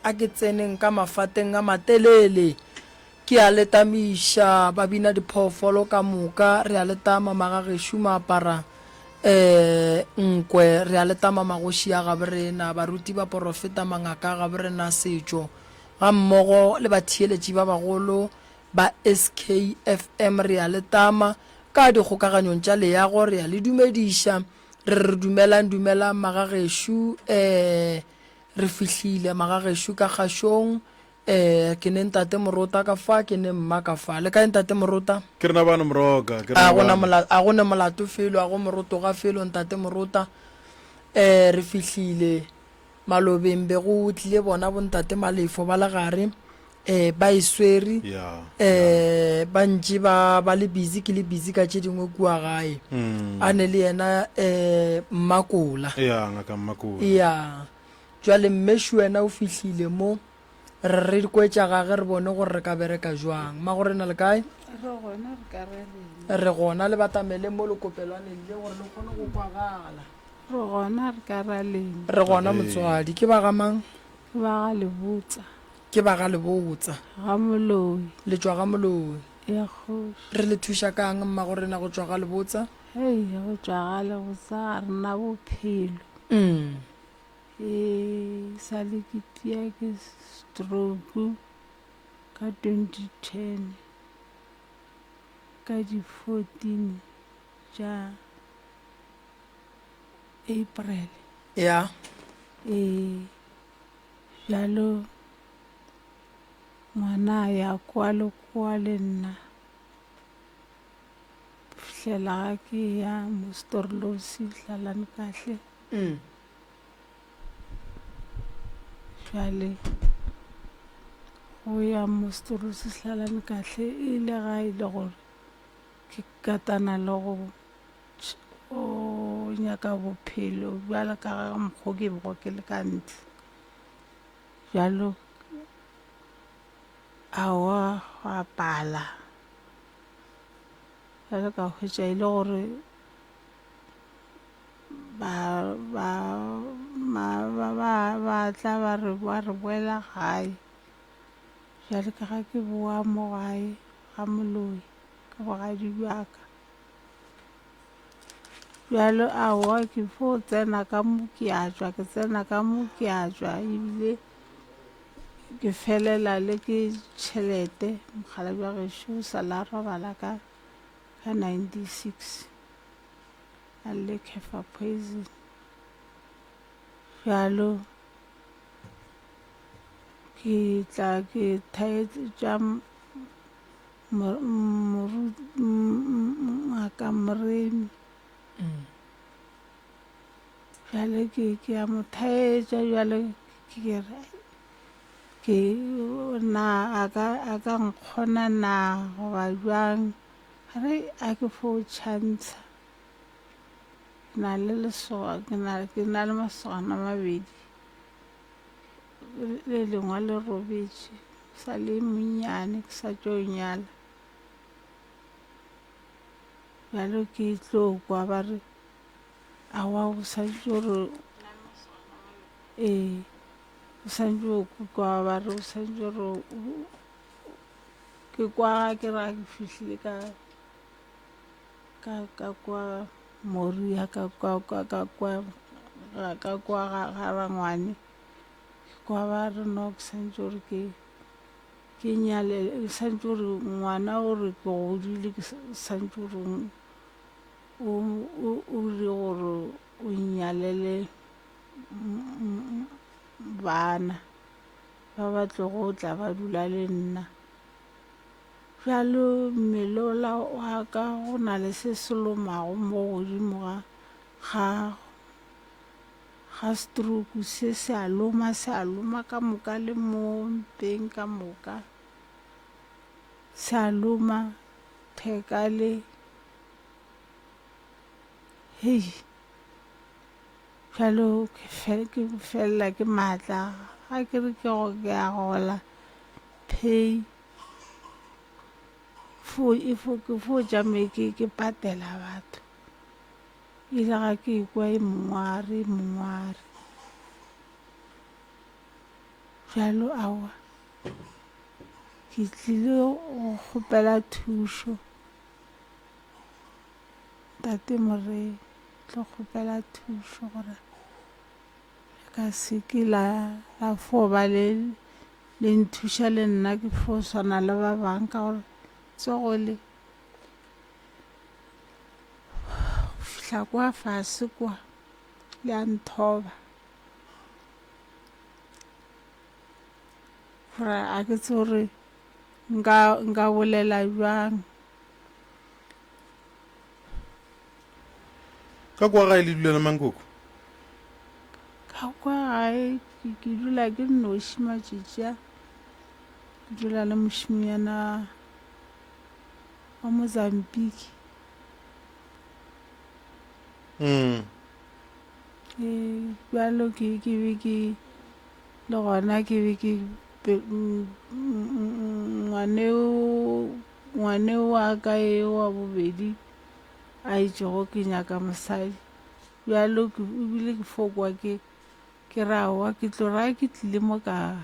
a ke tseneng ka mafateng a matelele ke a letamiša ba bina diphoofolo ka moka re a letama magagešo maapara nkwe re a letama magoši a gaborena baruti ba porofeta mangaka a gaborena setšo ga mmogo le batheeletši ba bagolo ba SKFM re a letama ka dikgokaganyong tša leago re a le dumediša re dumelang magagešo re fihlile magagešo ka kgašong ke ne ntate morota ka fa ke ne mma ka fa le ka ntate morota ke rena bana moroka a gona molato felo a go moroto ga felo ntate morota re fihlile malobeng be go tlile bona bo ntate malefo ba le gare ba isweri ba ntši ba le busy ke le busy ka tše dingwe kua gae a ne le yena mmakola ya jwale mmešo wena o fihlile mo re kwetša gage re bone gore re ka bereka jwang ma gore na le kae re gona le batamele mo lekopelwaneng le gore le kgone go kwagala re gona motswadi ke ba gamang ke ba ga lebotsa le tšwa ga moloi re le thuša kang mma gore na go tšwa ga lebotsa go tšwa ga lebotsa re na bophelo sa le ke tia ke stroke ka 2010 ka di 14 tša April ya bjalo ngwana ya kwa le nna fihlela ga ke ya mo Storlosi hlalane kahle jwale go ya mo Storlosi hlalane kahle e ile ga ile gore ke katana le go nyaka bophelo bjale ka ga mokgwa ke bego ke le kante jalo a wa pala jalo ka hwetša ile gore ba tla ba re boela gae jale ka ga ke boa mo gae ga moloi ka bogadi bjaka bjalo awa ke fo tsena ka mo ke a tšwa ebile ke felela le ke tšhelete mogala bja gešo sa la robala ka 96 a le kefa poison bjalo ke tla ke thaetse tša ngaka Moremi bjale ke a mo thaetša bjale ke na a ka nkgona na goba jwang re a ke fo tšhantsha ke na le masogana mabedi le lengwe le robetše sa le monnyane ke sa tšo nyala bjalo ke tlo kwa ba re awa o santše gore o santše o kwa ba re o santše gore ke kwa ke ra ke fihlile ka kwa Moria ka kwa ga rangwane kwa ba re no ke santše gore ke nyale santše gore ngwana o re ke godile ke santše gore o re gore o nyalele bana ba batle go tla ba dula le nna bjalo mmelola wa ka go na le se selomago mo godimo ga stroke se a loma ka moka le mo mpeng ka moka se a loma theka le bjalo ke felela ke maatla ga ke re ke a gola pay ke fo jameke ke patela batho ile ga ke kwa mongware bjalo awa ke tlile go kgopela thušo tate Morena tlo kgopela thušo gore ka se ke la foba le nthuša le nna ke fo swana le ba bang ka gore tsogole fihla kwa fase kwa le a nthoba gore a ke tse gore nka bolela jwang ka kwa gae le dulela mankoko ka kwa gae ke dula ke nnoši matšatši a ke dula le mošimanyana wa Mozambique bjalo ke be ke le gona ke be ke ngwaneo wa ka e wa bobedi a itšego ke nyaka mosadi bjalo ebile ke fokwa ke rawa ke tlo raya ke tlile mo ka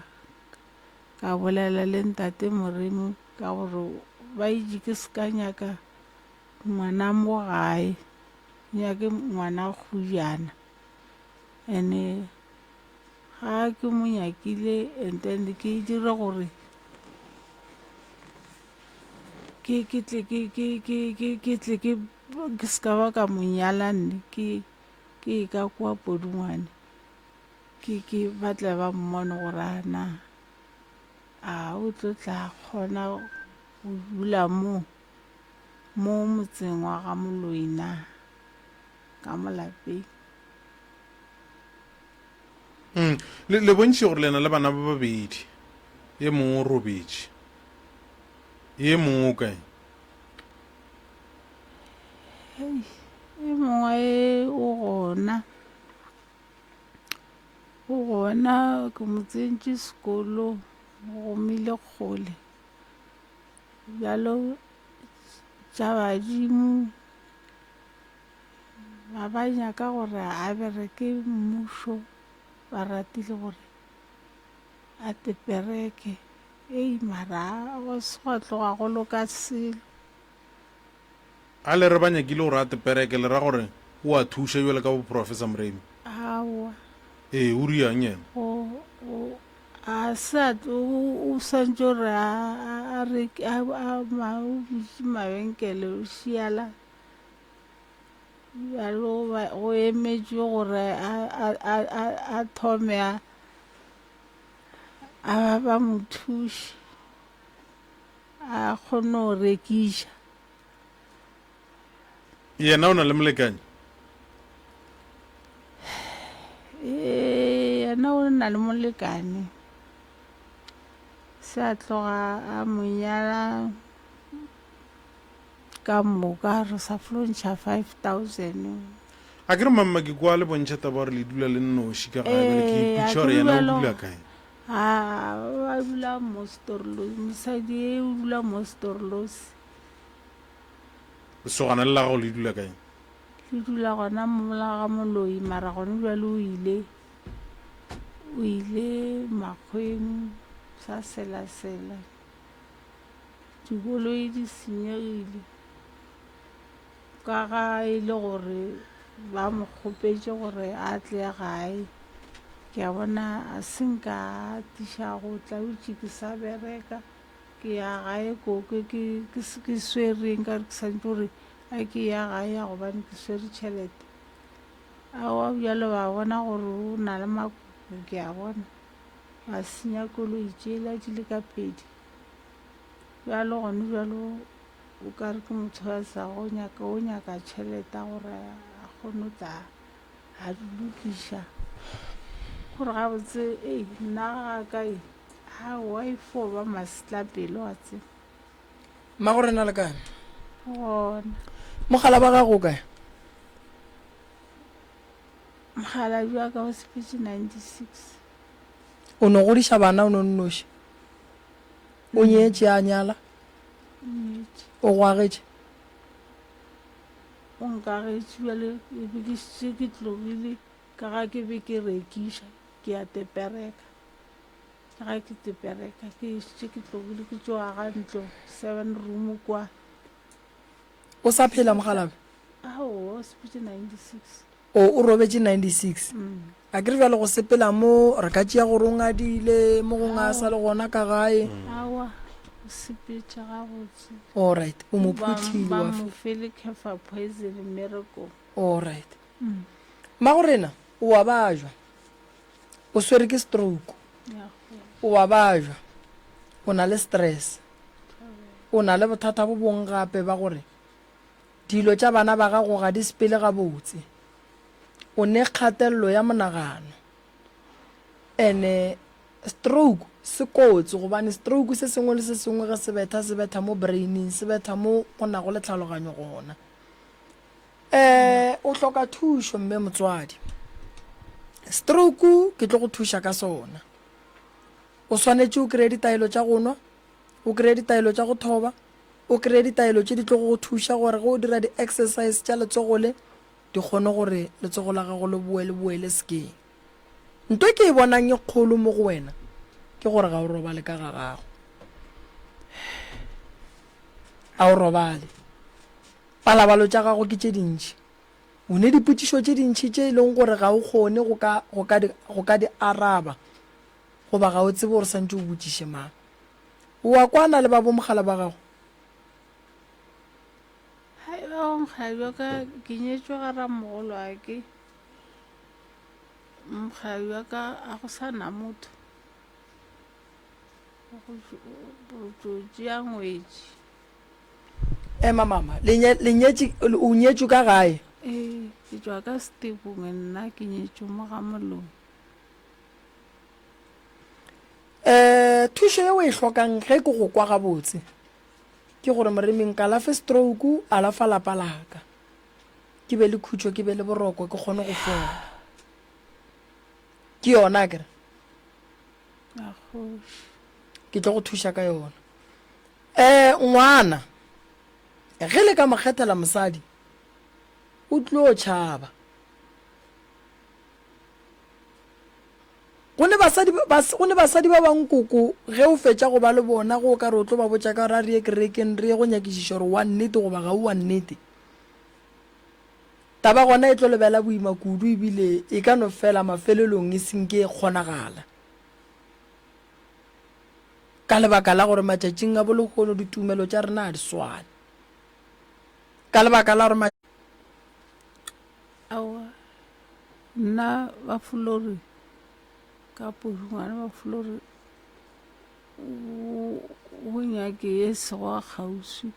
bolela le ntate Moremi ka gore ba itše ke se ka nyaka ngwana mo gae nyake ngwana kgojana ene ga ke mo nyakile and then ke dire gore ke tle ke se ka ba ka mo nyala nne ke ka kwa Podungwane ke batle ba mmone gore ana o tlo tla kgona go dula mo motseng wa ga Moloina ka mo lapeng le bontši gore le na le bana ba babedi ye mongwe o robetše ye mongwe o kae e mongwe o gona ke mo tsentše sekolong go gomile kgole bjalo tša badimo ba nyaka gore a bereke mmušo ba ratile gore a tepereke mara go se gwa tloga go loka selo a le re ba nyakile gore a tepereke le ra gore o a thuša jale ka boprofessor Moremi awa o riang yena a o swantse gore a mabenkele o šiala bjalo go emetšwe gore a thome a ba mothuši a kgone go rekiša yena o na le molekane yena o na le molekane se a tloga a monyala ka moka re sa flontšha 5,000 a ke re mamma ke kwa le bontšha taba gore le dula le nnoši ka gae bale ke iputša gore yena o dula kae ba dula mo Storlos mosadi e o dula mo Storlos lesogana le la gago le dula kae le dula gona mola ga Moloi mara gone bjale o ile Makgweng sa selasela dikoloi di senyegile ka ga e le gore ba mo kgopetše gore a tle gae ke a bona a senka atiša go tla utše ke sa bereka ke ya gae koke ke swereng ka re ke santse gore a ke ya gae ya gobane ke swere tšhelete awa bjalo ba bona gore o na le makoko ke a bona ba senya koloi tšela di le ka pedi bjalo gone bjalo o ka re ke motho wa sa o nyaka tšhelete gore a kgone tla a lokiša gore gabotse nna ga kae wifo ba masetlapelo a tse mma gore na le kae gona mogala ba gago kae mogala jwa ka go sepetse 96 o ne godiša bana o ne nnoši o nyetše a nyala o goagetše o nkagetše bjale ebe ke se ke tlogile ka ga ke be ke rekiša ke a tepereka ga ke tepereka ke šitše ke tlogile ke tsoga ga ntlo 7 room kwa o sa phela mogalabe ao sepetse 96 o robetse 96 a ke re bjale go sepela mo re ka tšea gore o ngadile mo gongwe a sa le gona ka gae awa o sepetse gabotse allright o mo ba phuthile mo fele cafer poison miracle allright mma gorena o wa bajwa o swere ke stroke ya o wa bajwa o na le stress o na le bothata bo bongwe gape ba gore dilo tša bana ba gago ga di sepele gabotse o ne kgatelelo ya monagano ene stroke se kotsi gobane stroke se sengwe le se sengwe ge se betha mo braining se betha mo go nago le tlhaloganyo gona o hloka thušo mme motswadi stroke ke tlo go thuša ka sona o swanetše o kry-e ditaelo tša go nwa o kry-e ditaelo tša go thoba o kry-e ditaelo tše di tlo go thuša gore ge o dira di-exercise tša letsogole di kgone gore letsogo la gago le boele sekeng nto ke e bonang e kgolo mo go wena ke gore ga o robale ka ga gago a o robale palabalo tša gago ke tše dintšhi o ne dipotšišo tše dintšhi tše e leng gore ga o kgone go ka di araba goba ga o tsebe gore santse o botšiše mang wa kwana le ba bomogala ba gago mokgabi ka ke nyetšwe ga ramogolo ake mokgabi wa ka a go sa na motho go tšea ngwetši mama o nyetšwe ka gae ke tswa ka stepong nna ke nyetšwe mo ga molong thušo ye o e hlokang ge ke go kwa gabotse ke gore moremeng ka lafe stroke a lafa lapa laka ke be le khutšo ke be le boroko ke kgone go fola ke yona kere ke tlo go thuša ka yona ngwana ge le ka mokgethela mosadi o tlo tšhaba go ne basadi ba bangkoko ge o fetša go ba le bona go ka re o tlo ba botša ka ra re ye kerekeng re ye go nyakišiša gore wa nnete goba ga o wa nnete taba gona e tlo lebela boima kudu ebile e ka no fela mafelelong e senke e kgonagala ka lebaka la gore matšatšing a bolekgono ditumelo tša rena a di swane ka lebaka la gore awa nna ba fulori ka pošongwane ba fulori o nyake ye sego a kgauswi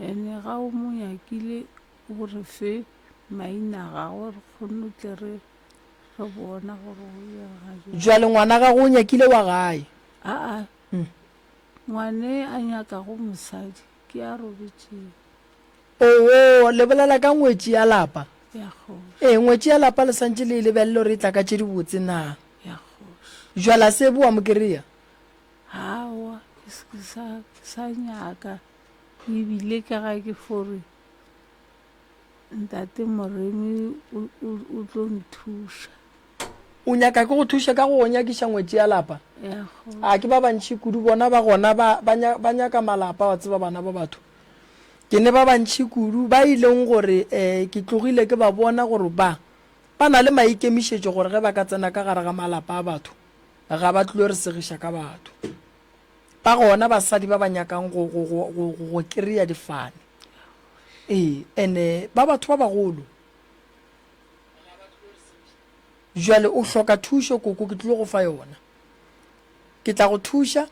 ene ga o mo nyakile o re fe maina gago re kgonne tle re bona gore o yaga jwale ngwana ga go nyakile wa gae aa ngwane a nyakago mosadi ke a robetšeng oo le bolela ka ngwetši ya lapa ya kgoši ngwetši ya lapa le santse le lebelele gore e tla ka tše di botse na ya kgoši jwala se boa mo kereya awa ke sa nyaka ebile ka ga ke fore ntate moremi o tlo nthuša o nyaka ke go thuša ka go nyakiša ngwetši ya lapa ya kgoši a ke ba bantšhi kudu bona ba gona ba nyaka malapa wa tseba bana ba batho ke ne ba bantšhi kudu ba ileng gore ke tlogile ke ba bona gore ba na le maikemišetšo gore ge ba ka tsena ka gare ga malapa a batho ga ba tlile re segiša ka batho ba gona basadi ba ba nyakang go kry-a difane ene ba batho ba bagolo jwale o hloka thušo koko ke tlile go fa yona ke tla go thuša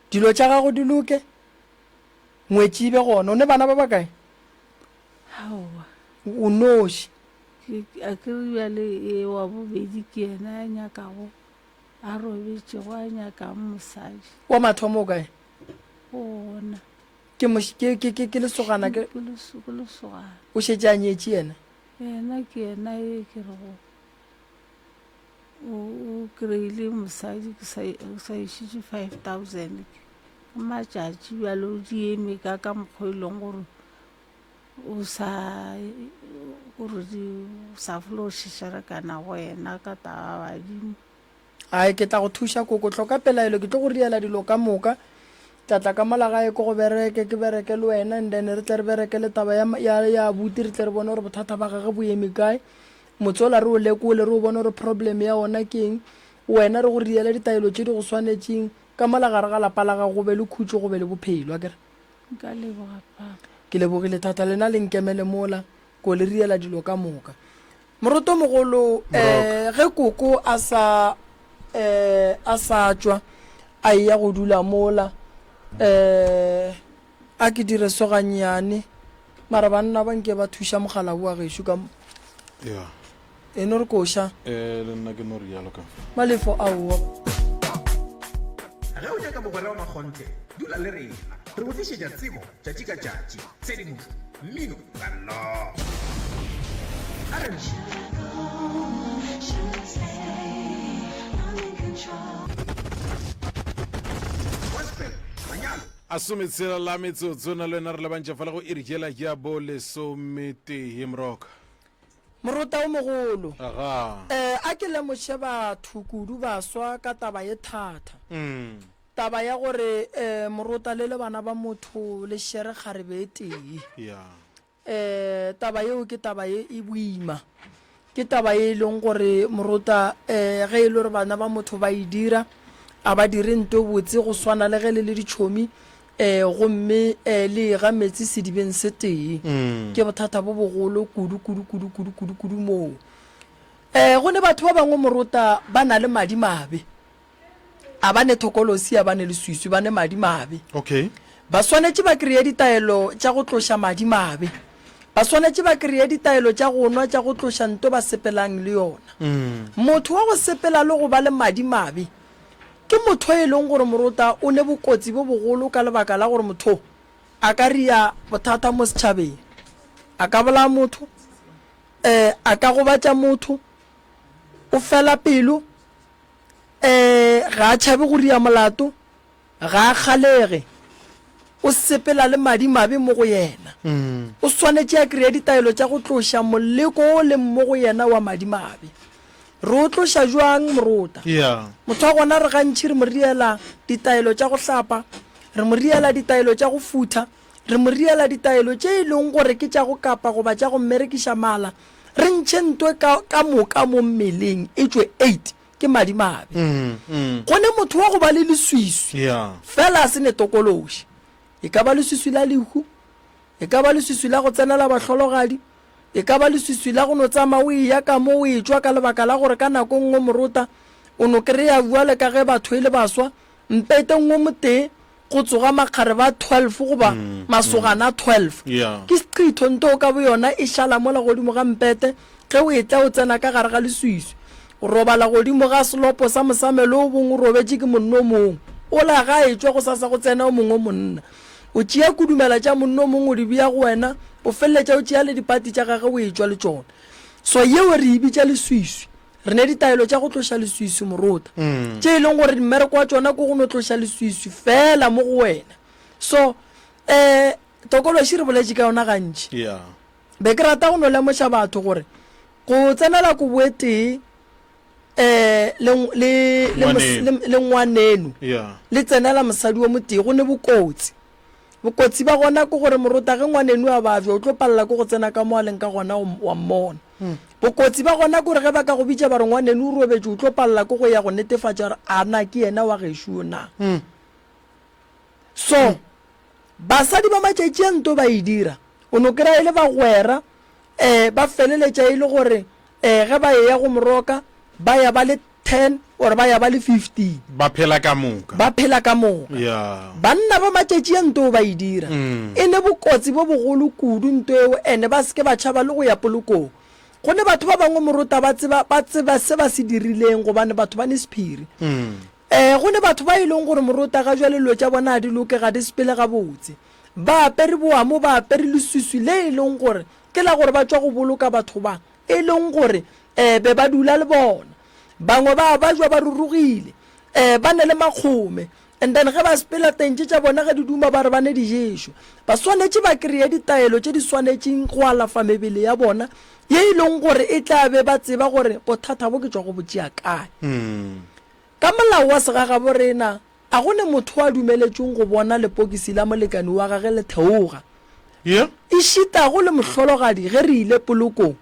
dilo tša gago di loke ngwetši be gona o ne bana ba ba kae awa o noši a ke re bjale wa bobedi ke yena ya nyakago a robetšego a nyakang mosadi wa mathomo o kae gona ke lesogana ke lesogana o šetše a nyetše yena yena ke yena e ke rego o kry-ile mosadi ke sa išitše 5,000 ka matšatši bjale o di eme ka mokgwa e leng gore o sa folo o šešerekana go yena ka taba badimo ai ke tla go thuša koko tlhoka pelaelo ke tlo go riela dilo ka moka tlatla ka malagae ko go bereke ke bereke le wena and then re tle re bereke le taba ya buti re tle re bone gore bothata ba gage bo eme kae motsola re o lekole re o bone gore problem ya ona ke eng wena re go riela ditaelo tse di go tshwanetseng ka malagare ga lapa la ga go be le khutso go be le bophelo akere Nka leboga papa. ke lebogile thata lena le nkemele mola ko le riela dilo ka moka moroto mogolo ge koko a sa tswa a ya go dula mola a ke dire soganyane mara banna ba nke ba thuša mogala boa gešo ka ya e no re koša le nna ke no rialo ka malefo aowa ge o nyaka mogwera wa makgontle dula le rena re go tlišetša tsebo tšatši ka tšatši tshedimošo mmino gano orange gospel manyalo a sometshela la metsotso na le wena re lebantša fela go irikela ke ya bo lesometee moroka morota o mogolo aga a ke lemoše batho kudu baswa ka taba ye thata mm taba ya gore morota le bana ba motho le shere kgarebe tee ya taba yeo ke taba ye e boima ke taba ye e leng gore morota ge e le gore bana ba motho ba e dira a ba dire nto botse go swana le ge le ditšhomi gomme le ga metsi sedibeng se tee ke bothata bo bogolo kudu moo go ne batho ba bangwe morota ba na le madimabe a ba ne thokolosi a ba ne le swiswi ba ne madimabe okay ba swanetše ba kry ditaelo tša go tloša madimabe ba swanetše ba kry ditaelo tša go nwa tša go tloša nto ba sepelang le yona motho wa go sepela le go ba le madimabe ke motho e leng gore morota o ne bokotsi bo bogolo ka lebaka la gore motho a ka ria bothata mo setšhabeng a ka bola motho a ka gobatša motho o fela pelo ga a tšhabe go ria molato ga a kgalege o sepela le madimabe mo go yena o swanetše a kry ditaelo tša go tloša moleko o le mo go yena wa madimabe re o tloša jwang morota ya motho wa gona re gantšhi re mo riela ditaelo tša go hlapa re mo riela ditaelo tša go futha re mo riela ditaelo tše e leng gore ke tša go kapa goba tša go mmerekiša mala re ntšhe ntwe ka moka mo mmeleng e tšwe 8 ke madimabe gone motho wa go ba le leswiswi ya fela a se ne tokološi e ka ba leswiswi la lehu e ka ba leswiswi la go tsenela bahlologadi e ka ba leswiswi la go no tsama o ya ka mo o e tswa ka lebaka la gore ka nako nngwe morota o no kry-a bua le ka ge batho e le baswa mpete nngwe motee go tsoga makgare ba 12 goba masogana a 12 ya ke seqitho nto ka bo yona e šala mola godimo ga mpete ge o e tla o tsena ka gare ga leswiswi o robala godimo ga selopo sa mosamelo o bongwe o robetse ke monno o mongwe o la ga e tswa go sasa go tsena o mongwe monna o tšea kudumela tša monno o mongwe o di bea go wena o feleletša o tšea le dipati tša gage o e tswa le tšona so yeo re e bitša leswiswi re ne ditaelo tša go tloša leswiswi morota tše e leng gore mmereko wa tšona ko go no tloša leswiswi fela mo go wena so tokološi re boletše ka yona gantši ya be ke rata go no lemoša batho gore go tsenela koboe tee le ngwaneno ya le tsenela mosadi wa motee go ne bokotsi ba gona ko gore morota ge ngwaneno a bafja o tlo palela ko go tsena ka mo a leng ka gona wa mmona bokotsi ba gona kore ge ba ka go bitša ba re ngwaneno o robetse o tlo palela ko go ya go netefatša gore a na ke yena wa gešo na so basadi ba matšatši a nto ba e dira o no kry-a e le bagwera ba feleletša e le gore ge ba ya go moroka ba ya ba le 10 or ba ya ba le 15 ba phela ka moka ba phela ka moka ya banna ba matšatši a nto ba e dira e ne bokotsi bo bogolo kudu nto eo ene ba seke ba tšhaba le go ya polokong go ne batho ba bangwe morota ba tseba se ba se dirileng gobane batho ba ne sephiri go ne batho ba e leng gore morota ga jwa lelo tša bona a di loke ga di sepele gabotse ba apere boamo ba apere leswiswi le e leng gore ke la gore ba tswa go boloka batho ba e leng gore be ba dula le bona bangwe ba jwa ba rurugile ba ne le makgome and then ge ba sepela tentše tša bona ge di duma ba re ba ne diješo ba swanetše ba kry-a ditaelo tše di swanetšeng go alafa mebele ya bona ye e leng gore e tla be ba tseba gore bothata bo ke tswa go botšea kae ka molao wa segaga borena a gone motho a dumeletseng go bona lepokisi la molekane wa gage le theoga yeah e shita go le mohlologadi ge re ile polokong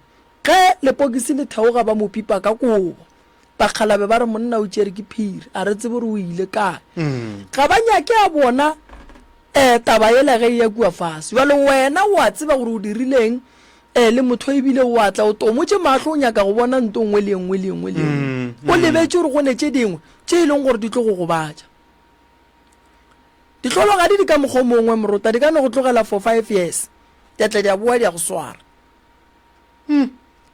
ge lepokisi le theoga ba mo pipa ka kobo bakgalabe ba re monna o tšere ke phiri a re tsebe re o ile kae ga ba nyake a bona taba ele ge ya kua fase jalo wena o a tseba gore o dirileng le motho ebile o atla o tomotse matlho o nyaka go bona nto nngwe le nngwe le nngwe le nngwe o lebetse gore go ne tše dingwe tše e leng gore di tlo go gobatša ditlologadi di ka mokgwa mongwe morota di ka ne go tlogela for 5 years di tla di a boa di a go swara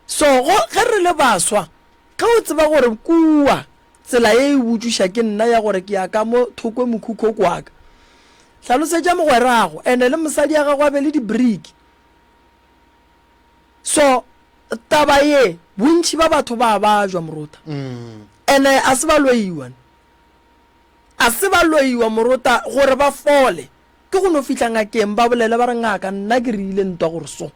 so ge re le baswa ka o tseba gore kua tsela e botšiša ke nna ya gore ke ya ka mo thoko mokhukho kwaka hlalosetša mogwerago ene le mosadi ya gago a be le di-brick so taba ye bontši ba batho ba bajwa morota ene a se ba loiwa a se ba loiwa morota gore ba fole ke go no fihla ngakeng ba bolele ba re ngaka nna ke re ile ntwa gore so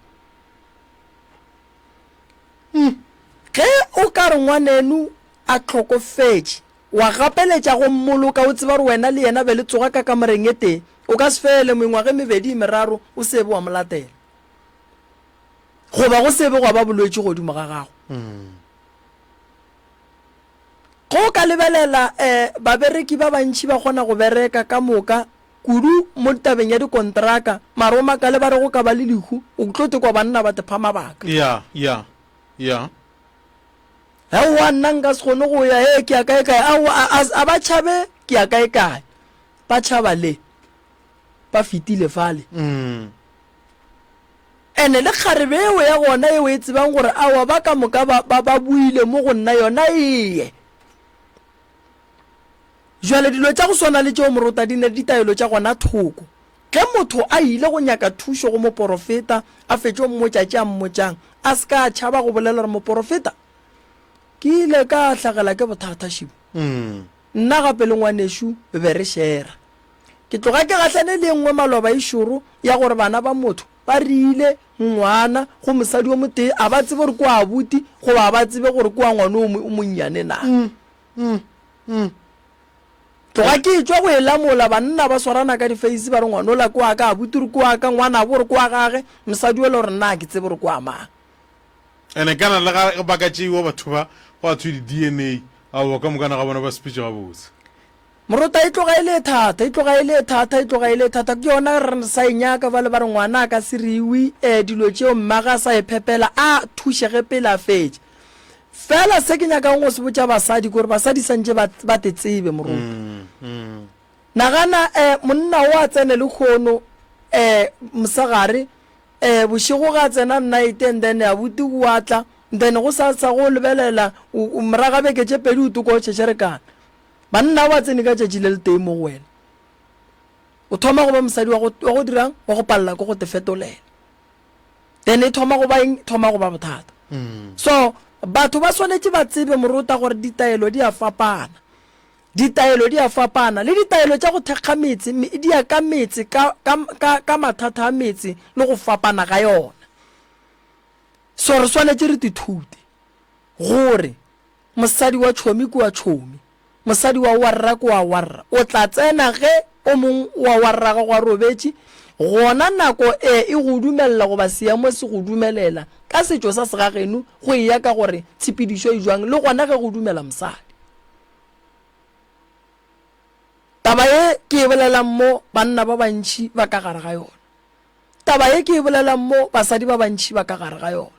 ge o ka re ngwanenu a tlhokofetše wa gapeletša go mmoloka o tseba re wena le yena be le tsoga ka kamoreng e teng o ka se fele mengwaga mebedi meraro o sebe wa molatela goba go sebe go ba bolwetše godimo ga gago go ka lebelela babereki ba bantši ba kgona go bereka ka moka kudu mo tabeng ya dikontraka maroma ka le ba re go ka ba le lehu o tlote kwa banna ba tepa mabaka yeah ha wa nna nka se kgone go ya ke ya kae a ba tšhabe ke ya kae ba tšhaba le ba fitile fale ene le kgarebe ya gona eo e tsebang gore awa ba ka moka ba buile mo go nna yona ee jwale dilo tša go swana le tšeo morota di ne ditaelo tša gona thoko ge motho a ile go nyaka thušo go moporofeta a fetše mmotšatše a mmotšang a se ka tšhaba go bolela gore moporofeta ke ile ka hlagela ke bothata šibo nna gape le ngwanešo be re šera ke tloga ke gahlane le nngwe maloba e šoro ya gore bana ba motho ba rile ngwana go mosadi o motee a ba tsebe gore ko a buti goba ba tsebe gore ko a ngwane o monnyane na tloga ke tswa go elamola banna ba swarana ka di-face ba re ngwane ola ko a ka a buti re ko a ka ngwana a bo re ko a gage mosadi o le gore nna ke tsebe gore ko a mang ene kana le ga baka tšeiwa batho ba go a thwe di-DNA ao ka mokana ga bona ba speech ga botse morota e tloga ile thata ke yona re sa inyaka ba le ba re ngwana a ka seriwi dilo tšeo mmaga sa e phepela a thušege pele a fetše fela se ke nyakang go se botša basadi gore basadi santše ba te tsebe morota nagana monna o a tsene le kgono mosegare bošego ga tsena night and then a buti go atla then go sa go lebelela moraga beke tše pedi o toko tšešerekana banna ba tsene ka tšatši le le teng mo go wena o thoma go ba mosadi wa go dirang wa go palela ko go te fetolela then e thoma go ba bothata so batho ba swanetše ba tsebe morota gore ditaelo di a fapana le ditaelo tša go thekga metse di ya ka metse ka mathata a metse le go fapana ga yona so re swanetše re dithute gore mosadi wa tšhomi ke wa tšhomi mosadi wa warra ko wa warra o tla tsena ge o mong wa warra ga gwa robetše gona nako e go dumelela go ba seamo se go dumelela ka setšo sa segageno go eya ka gore tshepedišo e jwang le gona ge go dumela mosadi taba ye ke e bolelang mo banna ba bantši ba ka gare ga yona taba ye ke e bolelang mo basadi ba bantši ba ka gare ga yona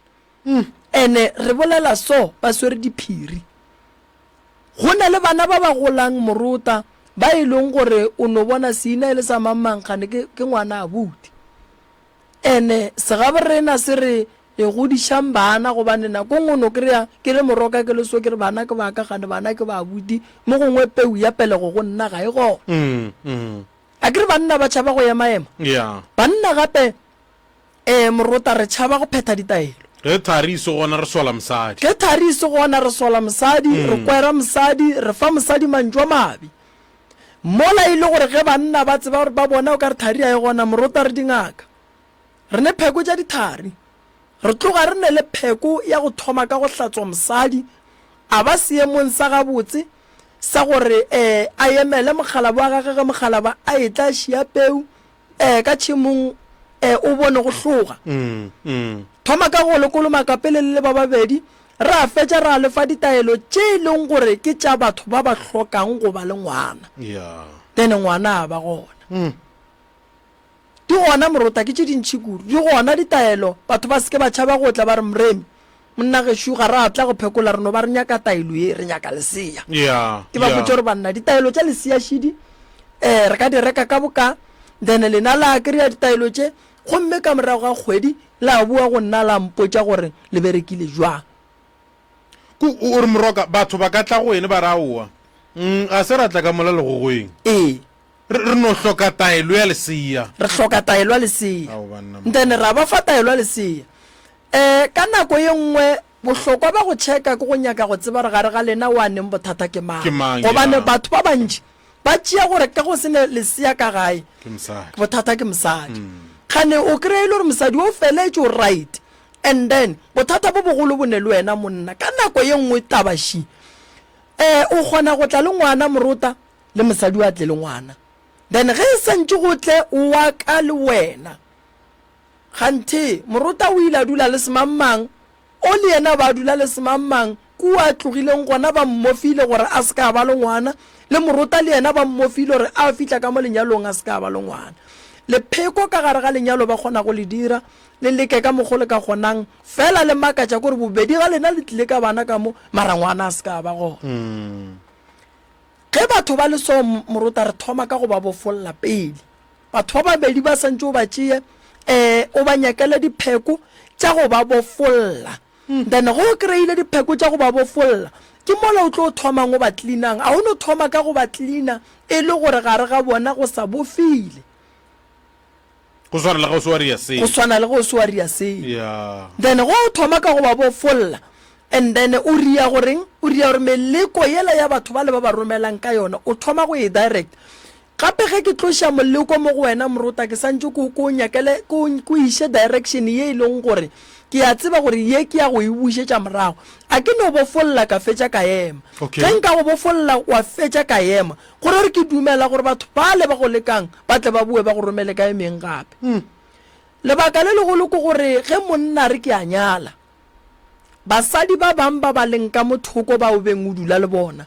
ene re bolela so ba swere diphiri go na le bana ba ba golang morota ba e leng gore o no bona seina e le sa mangmankgane ke ngwana a buti ene segaborena se re e godišang bana gobane nako ngwe no kry-a ke le moroka ke le so ke re bana ke ba ka gane bana ke ba buti mo gongwe peu ya pelego go nna ga e gona a ke re banna ba tšhaba go emaema banna gape morota re tšhaba go phetha ditaelo ge thariso gona re sola mosadi re kwera mosadi re fa mosadi mantšwa mabe mola e le gore ge banna ba tseba gore ba bona o ka re thari a e gona morota re dingaka re ne pheko tša dithari re tloga re ne le pheko ya go thoma ka go hlatswa mosadi a ba seemong sa gabotse sa gore a emele mogalaba wa gagwe ge mogalaba a e tla šia peu ka tšhimong o bone go tloga thoma ka go lekolomaka pele le ba babedi re a fetša re a lefa ditaelo tše e leng gore ke tša batho ba ba hlokang go ba le ngwana then ngwana a ba gona di gona moruta ke tše dintšhi kudu di gona ditaelo batho ba seke ba tšhaba go tla ba re moremi monna gešo ga re a tla go phekola reno ba re nyaka taelo ye re nyaka lesea ke ba botse gore banna ditaelo tša lesea šidi re ka di reka ka boka then lena la kry-a ditaelo tše gomme ka morago ga kgwedi la bua go nna la mpotša gore le berekile jwang o re Moroka batho ba ka tla go ene ba re aowa a se ra tla ka mola legogweng re no hloka taelo ya lesea re hloka taelo ya lesea then ra ba fa taelo ya lesea ka nako ye nngwe bohlokwa ba go checka ke go nyaka go tseba re gare ga lena wa neng bothata ke mang gobane batho ba bantši ba tšea gore ka go sene lesea ka gae bothata ke mosadi kgane o kry-ile gore mosadi o feletse o right and then bothata bo bogolo bo ne le wena monna ka nako ye nngwe tabaši o kgona go tla le ngwana moruta le mosadi wa tle le ngwana then ge e sentše go tle wa ka le wena ganthe moruta o ile a dula le semammang o le yena ba dula le semammang kua tlogileng gona ba mmofile gore a se ka ba le ngwana le moruta le yena ba mmofile gore a fitla ka mo lenyalong a se ka ba le ngwana le pheko ka gare ga lenyalo ba kgona go le dira le leke ka mogole ka kgonang fela le makatša kore bobedi ga lena le tlile ka bana ka mo mara ngwana a se ka ba gona ge batho ba le so moruta re thoma ka go ba bofolola pele batho ba babedi ba santse o ba tšee o ba nyakele dipheko tša go ba bofolola then go o kry-ile dipheko tša go ba bofolola ke mola o tlo o thomang o ba cleanang a o no thoma ka go ba cleana e le gore gare ga bona go sa bofile go swana le go swaria se go swana le go swaria se then go o thoma ka go ba bofolola and then o ria goreng o ria gore meleko yela ya batho ba le ba ba romelang ka yona o thoma go e direct gape ge ke tloša moleko mo go wena moruta ke santse ko nyakele ko iše direction ye e leng gore ke a tseba gore ye ke ya go e bušetša morago a ke no bofolola ka fetša ka ema ge nka go bofolola wa fetša ka ema gore re ke dumela gore batho ba le ba go lekang ba tle ba bue ba go romele ka emeng gape lebaka le legolo ke gore ge monna re ke a nyala basadi ba bang ba ba leng ka mothoko ba o beng o dula le bona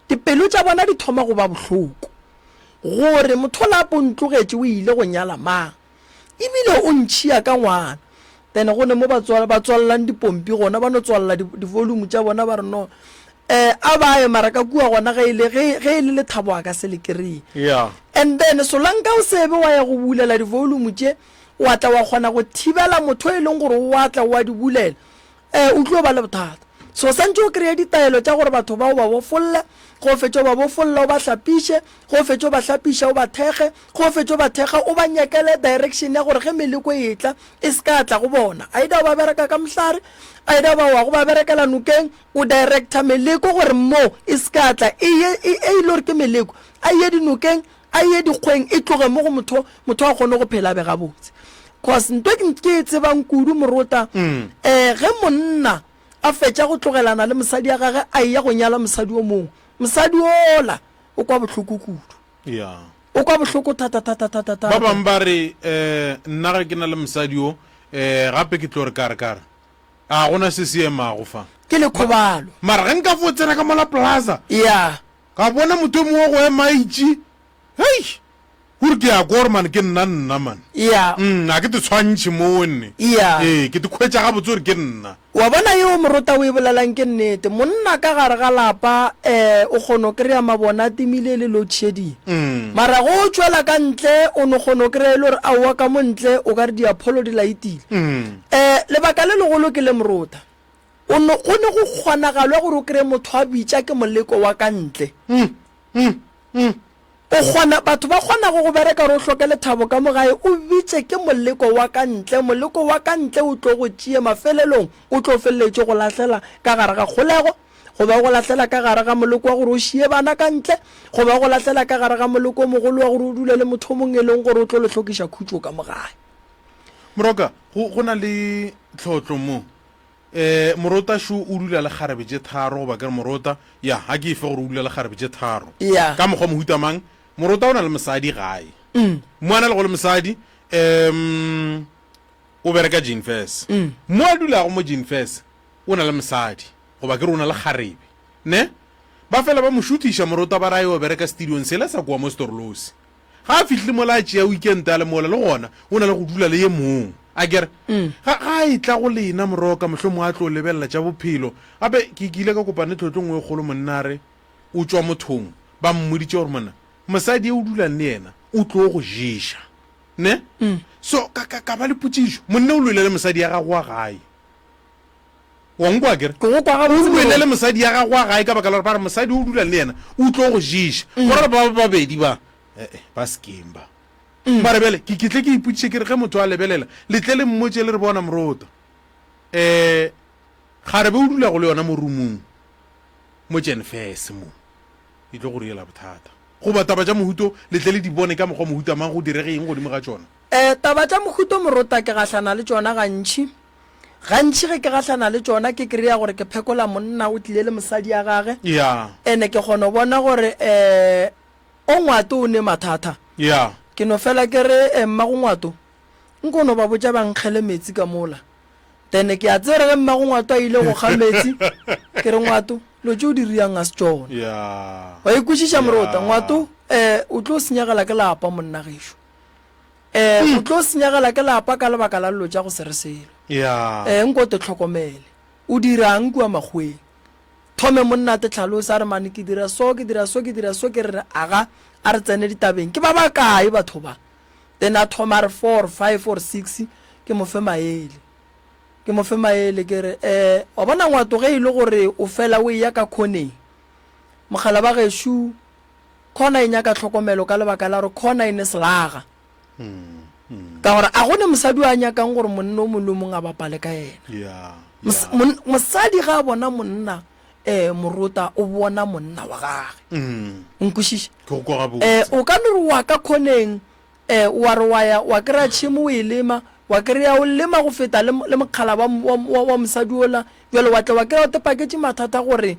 dipelo tša bona di thoma go ba bohloko gore motho la pontlogetše o ile go nyala mang ebile o ntšhia ka ngwana then go ne mo ba tswalelang dipompi gona ba no tswalela di-volume tša bona ba re no a ba emara ka kua gona ge e le lethabo a ka se le kry-e and then solanka o sebe wa ya go bulela di-volume tše wa tla wa kgona go thibela motho e leng gore wa tla wa di bulela o tlo ba le bothata so santse o kry-a ditaelo tša gore batho bao ba bofololle go fetša ba bofolola o ba hlapiše go fetša ba hlapiša o ba thege go fetša ba thega o ba nyakele direction ya gore ge meleko e tla e se ka tla go bona a ida ba bereka ka mohlare a ida ba wa go ba berekela nokeng o director meleko gore mo e se ka tla e ile gore ke meleko a ye dinokeng a ye dikgweng e tloge mo go motho a kgone go phela be gabotse cause ntwe ke tsebang kudu moruta ge monna a fetša go tlogelana le mosadi ya gage a ya go nyala mosadi o mongwe mosadi ola o kwa bohloko kudu o kwa bohloko thata ba bang ba re nna ge ke na le mosadi o gape ke tlo re kare a gona se seemago fa ke lekgobalo mara ge nka fo tsena ka mola plaza ka bona motho mongwe go ema itše hei gore ke ya korman ke nna man a ke te tshwantšhe monne ke te kgwetša ga botse gore ke nna wa bona yo moruta o e bolelang ke nnete monna ka gare ga lapa o kgono kry-a mabona a timile le load shedding mara go o tšwela ka ntle o no kgono kry-a le gore a oa ka mo ntle o ka re diapholo di laetile lebaka le legolo ke le moruta go ne go kgonagalwe gore o kry-e motho a bitša ke moleko wa ka ntle batho ba kgona go bereka gore o hloke lethabo ka mogae o bitse ke moleko wa ka ntle o tlo go tšea mafelelong o tlo feleletse go lahlela ka gare ga kgolego go ba go lahlela ka gare ga moleko wa gore o šie bana ka ntle go ba go lahlela ka gare ga moleko o mogolo wa gore o dule le motho mongwe e leng gore o tlo le tlhokiša khutšo ka mogae Moroka go na le tlhotlo mo morota sho o dula le kgarebe tše tharo goba ke re morota ya ga ke efe gore o dula le kgarebe tše tharo ka mokgwa mohuta mang morota o na le mosadi gae mo a na le go le mosadi o bereka Jean Fes mo a dulago mo Jean Fes o na le mosadi goba ke re o na le kgarebe ne ba fela ba mo šuthiša morota ba rae o bereka studiong sela sa kwa mo Storlosi ga a fitlhile mola a tšea weekend a le mola le gona o na le go dula le ye mong a kere ga e tla go lena moroka mohlomong a tlo lebelela tša bophelo gape ke kile ka kopane tlhotlo ngwe e kgolo monnare o tšwa mothong ba mmoditše gore monna mosadi e o dulang le yena o tlo go ješa ne so ka ba le potšišo monna o lwele le mosadi ya gago wa gae wa nkwa kere o lwele le mosadi ya gago wa gae ka baka la gore ba re mosadi o dulang le yena o tlo go ješa gore ba babedi ba skimba mare bele ke kitle ke iputše ke re ge motho a lebelela letle le mmotse le re bona morota kgarebe o dula go le yona mo rumong mo Jean Fes mo e tlo go riela bothata go ba taba tša mohuto letle le di bone ka mokgwa mohuta mang go direge eng godimo ga tsona taba tša mohuto morota ke gahlana le tsona gantši ge ke gahlana le tsona ke kry-a gore ke phekola monna o tlile le mosadi ya gage ene ke kgona go bona gore o ngwato o ne mathata ke no fela ke re mmago ngwato nkono ba botša ba nkgele metsi ka mola then ke a tsere ge mmago ngwato a ile go ga metsi ke re ngwato lo tšeo di riang a se tsona wa ikwešiša morota ngwato o tlo senyagela ke lapa monna gešo o tlo senyagela ke lapa ka lebaka la lelo tša go se re selo nko te tlhokomele o dirang kua magweng thome monna te tlhalosa re mane ke dira so ke re aga a re tsene ditabeng ke ba kae batho ba then a thoma re 4 5 or 6 ke mo fe maele ke re wa bona ngwato ge ile gore o fela o ya ka khoneng mogala ba gešo khona e nyaka tlhokomelo ka lebaka la gore khona e ne selaga ka gore a gone mosadi a nyakang gore monna o molomong a bapale ka yena mosadi ga a bona monna morota o bona monna wa gage nkwešiša o ka no re wa ka khoneng wa re wa kry-a tšhimo o e lema wa kry-a o lema go feta le mokgala wa mosadi ola bjale wa tla wa kry-a o tepaketse mathata gore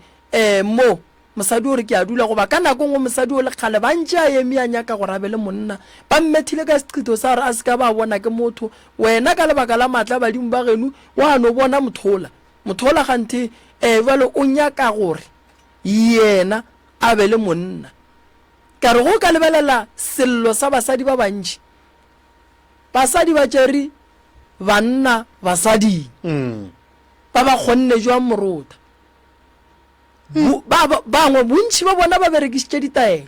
mo mosadi ore ke a dula goba ka nako ngwe mosadi o le kgale ba ntše a eme a nyaka gore a be le monna ba mmethile ka seqhito sa gore a se ka ba bona ke motho wena ka lebaka la maatla badimo ba geno wa no bona mothola ganthe jalo o nyaka gore yena a be le monna ka re go ka lebelela sello sa basadi ba bantši basadi ba tšeri banna basadi ba ba kgonne jwa morota bangwe bontši ba bona ba berekišitše ditaelo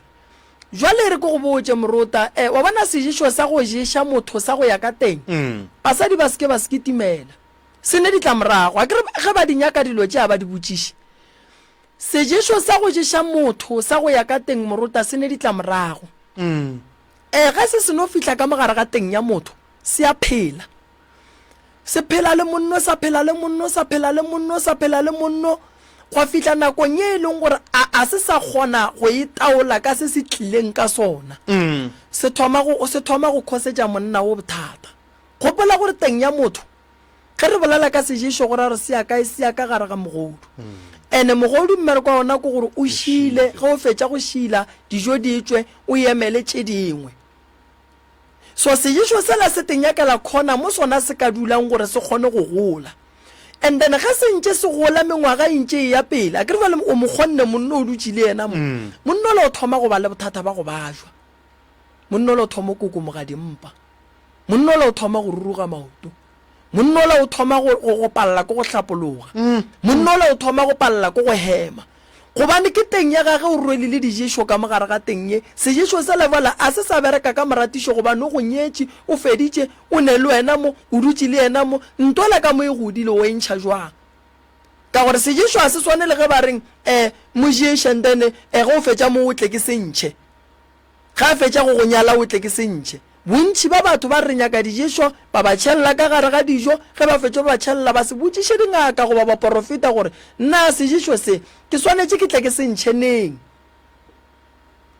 jwale re ke go botše morota wa bona sejišo sa go ješa motho sa go ya ka teng basadi ba seke ba se kitimela se ne ditlamorago a kere ge ba di nyaka dilo tše a ba di botšiše sejišo sa go ješa motho sa go ya ka teng morota se ne ditlamorago ge se seno fihla ka mogare ga teng ya motho se a phela se phela le monno sa phela le monno go fihla nakong ye e leng gore a se sa kgona go itaola ka se se tlileng ka sona se thoma go khosetša monna wo bothata gopola gore teng ya motho ge re bolela ka sejišo gore re se ya ka gare ga mogodu ene mogodu mmereko wa ona ke gore o šile ge o fetša go šila dijo di tswe o emele tše dingwe so sejišo sela se teng yakela khona mo sona se ka dulang gore se kgone go gola and then ga se ntse se gola mengwaga ntse ya pele a ke re ba le o mo kgonne monna o dutse le yena monna le o thoma go ba le bothata ba go bajwa monna le o thoma go kokomoga dimpa monna le o thoma go ruruga maoto monna le o thoma go palla go hlapologa monna le o thoma go palla go hema gobane ke teng ya gage o rwele le dijesho ka mogare ga teng ye sejesho se levola a se sa bereka ka moratišo gobane o go nyetše o feditše o ne le wena mo o dutse le yena mo ntola ka mo e godile o entšha jwang ka gore sejesho a se swane le ge ba reng moješa ntene ge o fetša mo o tle ke sentšhe ga a fetša go go nyala o tle ke sentšhe bontši ba batho ba re nyaka dijesho ba ba tšhelela ka gare ga dijo ge ba fetša ba tšhelela ba se botšiše dingaka goba ba porofita gore nna sejesho se ke swanetše ke tle ke sentšheneng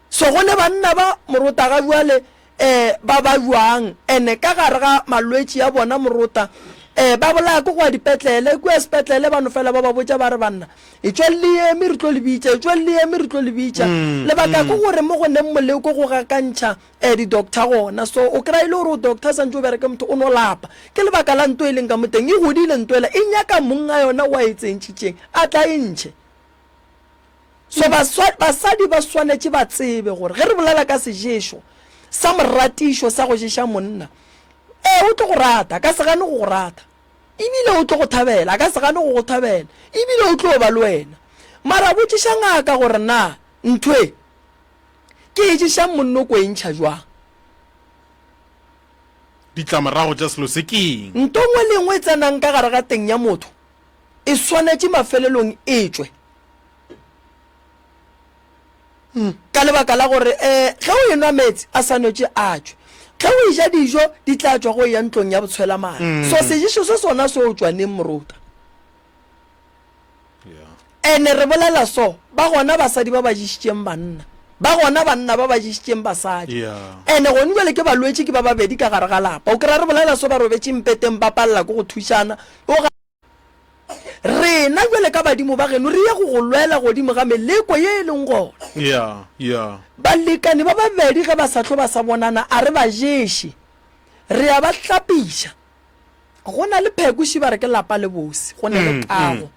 so gone banna ba morota ga bjale ba jwang ene ka gare ga malwetši ya bona morota ba bola go go dipetlele go sepetlele bano fela ba ba botsa ba re banna e tswellie me re tlo le bitsa le ba ka go gore mo go neng moleko go ga kantšha di doctor gona so o kry ile gore doctor sa ntse o bereke motho o no lapa ke le baka la ntwe leng ka moteng e godile ntwela e nyaka monga yona wa etsentšitšeng a tla entšhe so basadi ba swanetse ba tsebe gore ge re bolela ka sejesho sa moratišo sa go ješa monna o tlo go rata ka se gane go rata ebile o tlo go thabela ka se gane go thabela ebile o tlo ba le wena mara botšiša ngaka gore na ntwe ke e ješa monno ko entšha jwang ditlamorago tša selo se keng nto ngwe le ngwe e tsenang ka gare ga teng ya motho e swanetse mafelelong e tswe ka lebaka la gore ge o enwa metsi a sanetse a tswe ge o ija dijo di tla tswa go ya ntlong ya botshwela mane so sejišo se sona se o tswaneng moruta ene re bolela so ba gona basadi ba ba jišitšeng banna ba gona banna ba ba jišitšeng basadi ene gone jale ke balwetse ke ba babedi ka gare ga lapa o kry-a re bolela so ba robetse mpeteng ba palela ko go thušana rena jale ka badimo ba geno re ye go go lwela godimo ga meleko ye e leng gona balekane ba babedi ge ba sa tlo ba sa bonana a re ba ješe re ya ba tlapiša go na le phekoši ba re ke lapa le bosi go ne le kago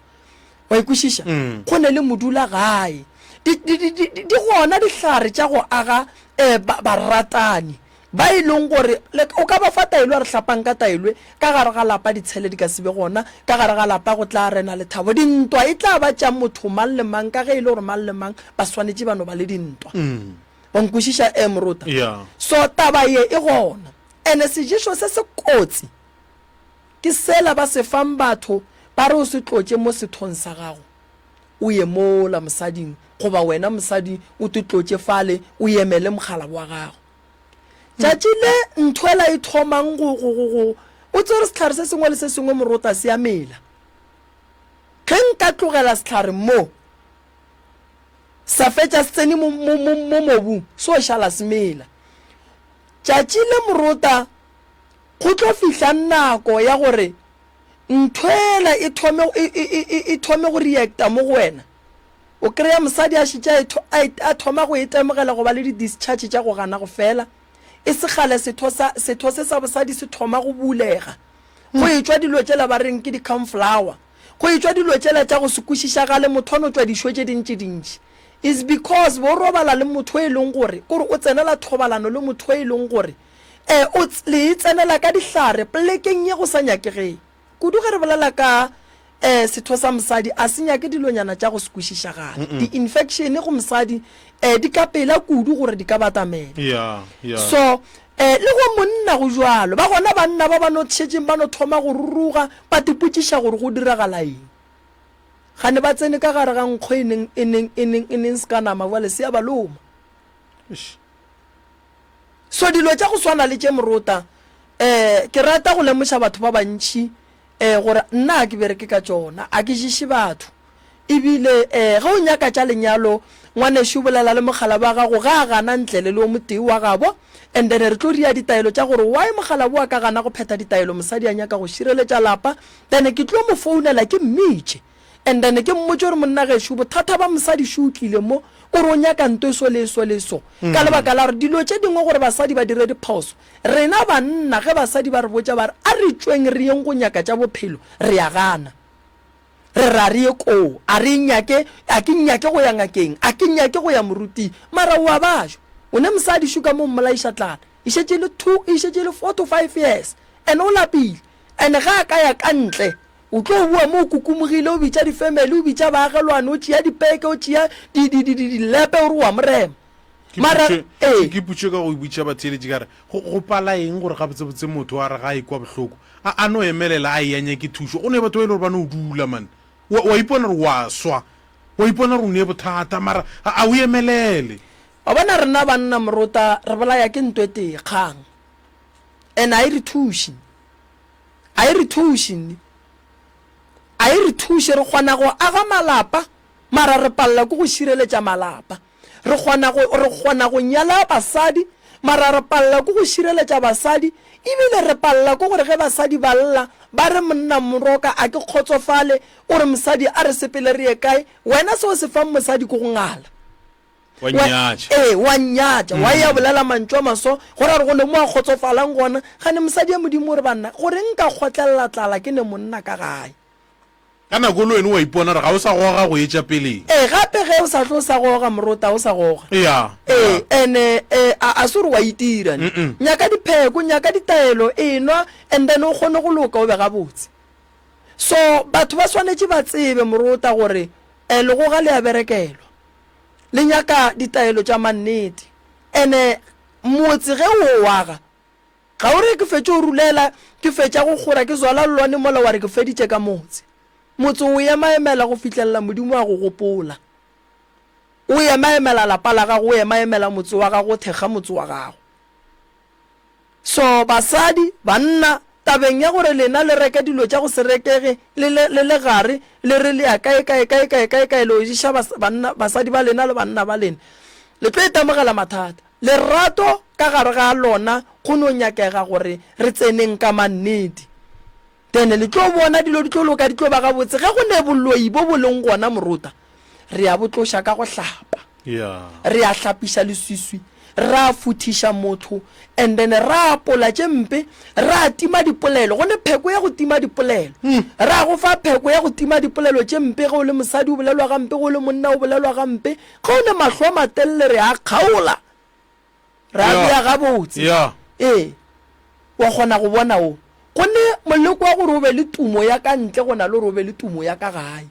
wa ikwešiša go ne le modula gae di gona dihlare tša go aga baratani ba e leng gore o ka ba fa taelo a re hlapang ka taelwe ka gare ga lapa ditshele di ka sebe gona ka gare ga lapa go tla rena le thabo dintwa e tla ba tša motho mang le mang ka ge e le gore mang le mang ba swanetse bano ba le dintwa wa nkwešiša moruta so taba ye e gona ene sejeso se se kotsi ke sela ba se fang batho ba re o se tlotše mo sethong sa gago o ye mola mosading goba wena mosadi o te tlotše fale o emele mogala wa gago tšatši le nthwela e thomang go o tse gore setlhare se sengwe le se sengwe moruta se a mela ge nka tlogela setlhare mo sa fetša se tsene mo mobung se o šala se mela tšatši le moruta go tlo fihla nako ya gore nthwela e thome go reacta mo go wena o kry-a mosadi a šitša a thoma go etemogela go ba le di-discharge tša go gana go fela e segale setho se sa bosadi se thoma go bulega go e tswa dilo tšela ba reng ke di-conflower go e tswa dilo tšela tša go se kwešiša gale motho ano tswa dišo tše dintši is because bo robala le motho e leng gore kore o tsenela thobalano le motho e leng gore le e tsenela ka dihlare plekeng ye go sa nyakegeng kudu ge re bolela ka setho sa mosadi a se nyake dilonyana tša go se kwešiša gale di-infection go mosadi di ka pela kudu gore di ka batamela so le go monna go jwalo ba gona banna ba ba no tšhetšeng ba no thoma go ruruga ba tipotšiša gore go diragala eng gane ba tsene ka gare ga nkgo e neng se ka nama bale se ya ba loma so dilo tša go swana le tše moruta ke rata go lemoša batho ba bantši gore nna ke bereke ka tšona a ke ješe batho ebile ge o nyaka tša lenyalo ngwanešo bolela le mogala ba gago ga a gana ntlele le o motee wa gabo and then re tlo ria ditaelo tša gore why mogala bo a ka gana go pheta ditaelo mosadi a nyaka go šireletša lapa then ke tlo mo founela ke mmitše and then ke mmotse gore monna gešo bothata ba mosadi šo tlile mo o re o nyaka nto so le so ka lebaka la gore dilo tše dingwe gore basadi ba dire diphoso rena banna ge basadi ba re botša ba re a re tsweng re yeng go nyaka tša bophelo re a gana re ra re ko a ke nyake go ya ngakeng a ke nyake go ya moruti mara wa bajo o ne mosadi shuka mo mmolaiša tlana e šetše le 4 to 5 years and o lapile and ga ka ya ka ntle o tlo bua mo kukumogile o bitša di-family o bitša baagelwane o tšea dipeke o tšea dilepe o re wa morema mara ke putše ka go bitša batheletše kare go pala eng gore gabotsebotse motho a re ga e kwa bohloko a no emelela a eanye ke thušo go ne batho ba e le gore ba no o dula mane wa ipona gore wa swa wa ipona gore o ne bothata mara a o emelele wa bona rena banna moruta re bolaya ke ntwe tee kgang and a e re thuše re kgona go aga malapa mara re palela ke go šireletša malapa re kgona go nyala basadi mara re palela ke go šireletša basadi ebile re palela ko gore ge basadi ba lla ba re monna moroka a ke kgotsofale o re mosadi a re sepele re ye kae wena se o se fang mosadi ko go ngala wa nyatša wa nyatša wa ya bolela mantšwa maso gore a re go ne mo a kgotsofalang gona gane mosadi ya modimo re banna gore nka kgotlelela tlala ke ne monna ka gae ka nako le wena wa ipona re ga o sa goga go etša peleng gape ge o sa tlo o sa goga morota o sa goga ene a se gore wa itira nyaka dipheko nyaka ditaelo enwa and then o kgone go loka o be gabotse so batho ba swanetše ba tsebe morota gore legoga le a berekelwa le nyaka ditaelo tša mannete ene motse ge o waga ga o re ke fetše o rulela ke fetša go kgora ke zwala lelwane mola wa re ke feditše ka motse motse o emaemela go fitlhelela modimo wa go gopola o emaemela lapa la gago o emaemela motse wa gago o thekga motse wa gago so basadi banna tabeng ya gore lena le reke dilo tša go se rekege le gare le re le ya kae le ojiša basadi ba lena le banna ba lena le tlo itemogela mathata lerato ka gare ga lona go no nyakega gore re tseneng ka mannete then le tlo bona dilo di tlo loka di tlo ba gabotse ge go ne boloi bo bo leng gona morota re a botloša ka go hlapa re a hlapiša leswiswi ra futhiša motho and then ra apola tše mpe ra tima dipolelo go ne pheko ya go tima dipolelo ra go fa pheko ya go tima dipolelo tše mpe ge o le mosadi o bolelwa gampe go le monna o bolelwa gampe ge o ne mahlo a matelele re a kgaola ra bea gabotse wa kgona go bona o go ne moleko wa gore o be le tumo ya ka ntle go na le gore o be le tumo ya ka gae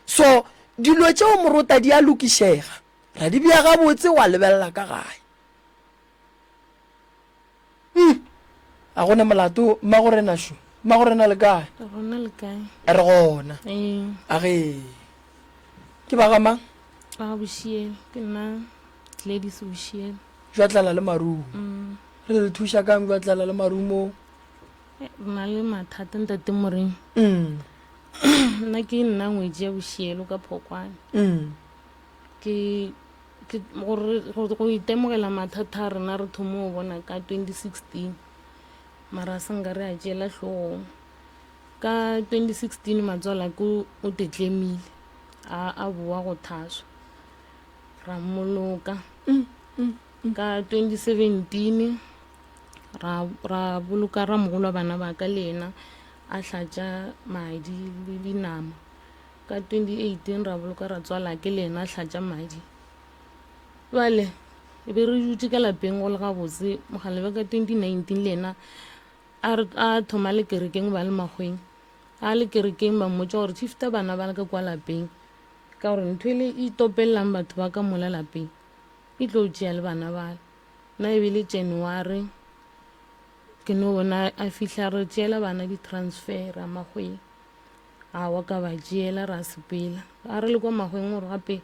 so dilo tšeo morota di a lokišega ra di bea gabotse wa lebelela ka gae a gone molato mmagorena sho mmagorena le kae a re gona a ge ke ba gamang jwa tlala le marumo re le thuša kang jwa tlala le marumo na le mathata ntate moreng nna ke nna ngwetsi ya bošielo ka phokwane go itemogela mathata a rena re thomo o bona ka 2016 mara senka re a tšela hlogong ka 2016 matswala ko o tetlemile a boa go thaswa ra moloka ka 2017 ra boloka ra mogolo wa bana ba ka lena a hlatša madi le dinama ka 2018 ra boloka ra tswala ke lena a hlatša madi vale e be re dutse ka lapeng go le gabotse mogale ka 2019 lena a thoma le kerekeng ba le magweng a le kerekeng ba mmotsa gore 50 bana ba le ka kwa lapeng ka gore ntho ele e topelelang batho ba ka mola lapeng e tlo tšea le bana bale na e bile January ke no bona a fihla re tšela bana di-transfer a magweng a wa ka ba tšela ra sepela a re le kwa magweng gore gape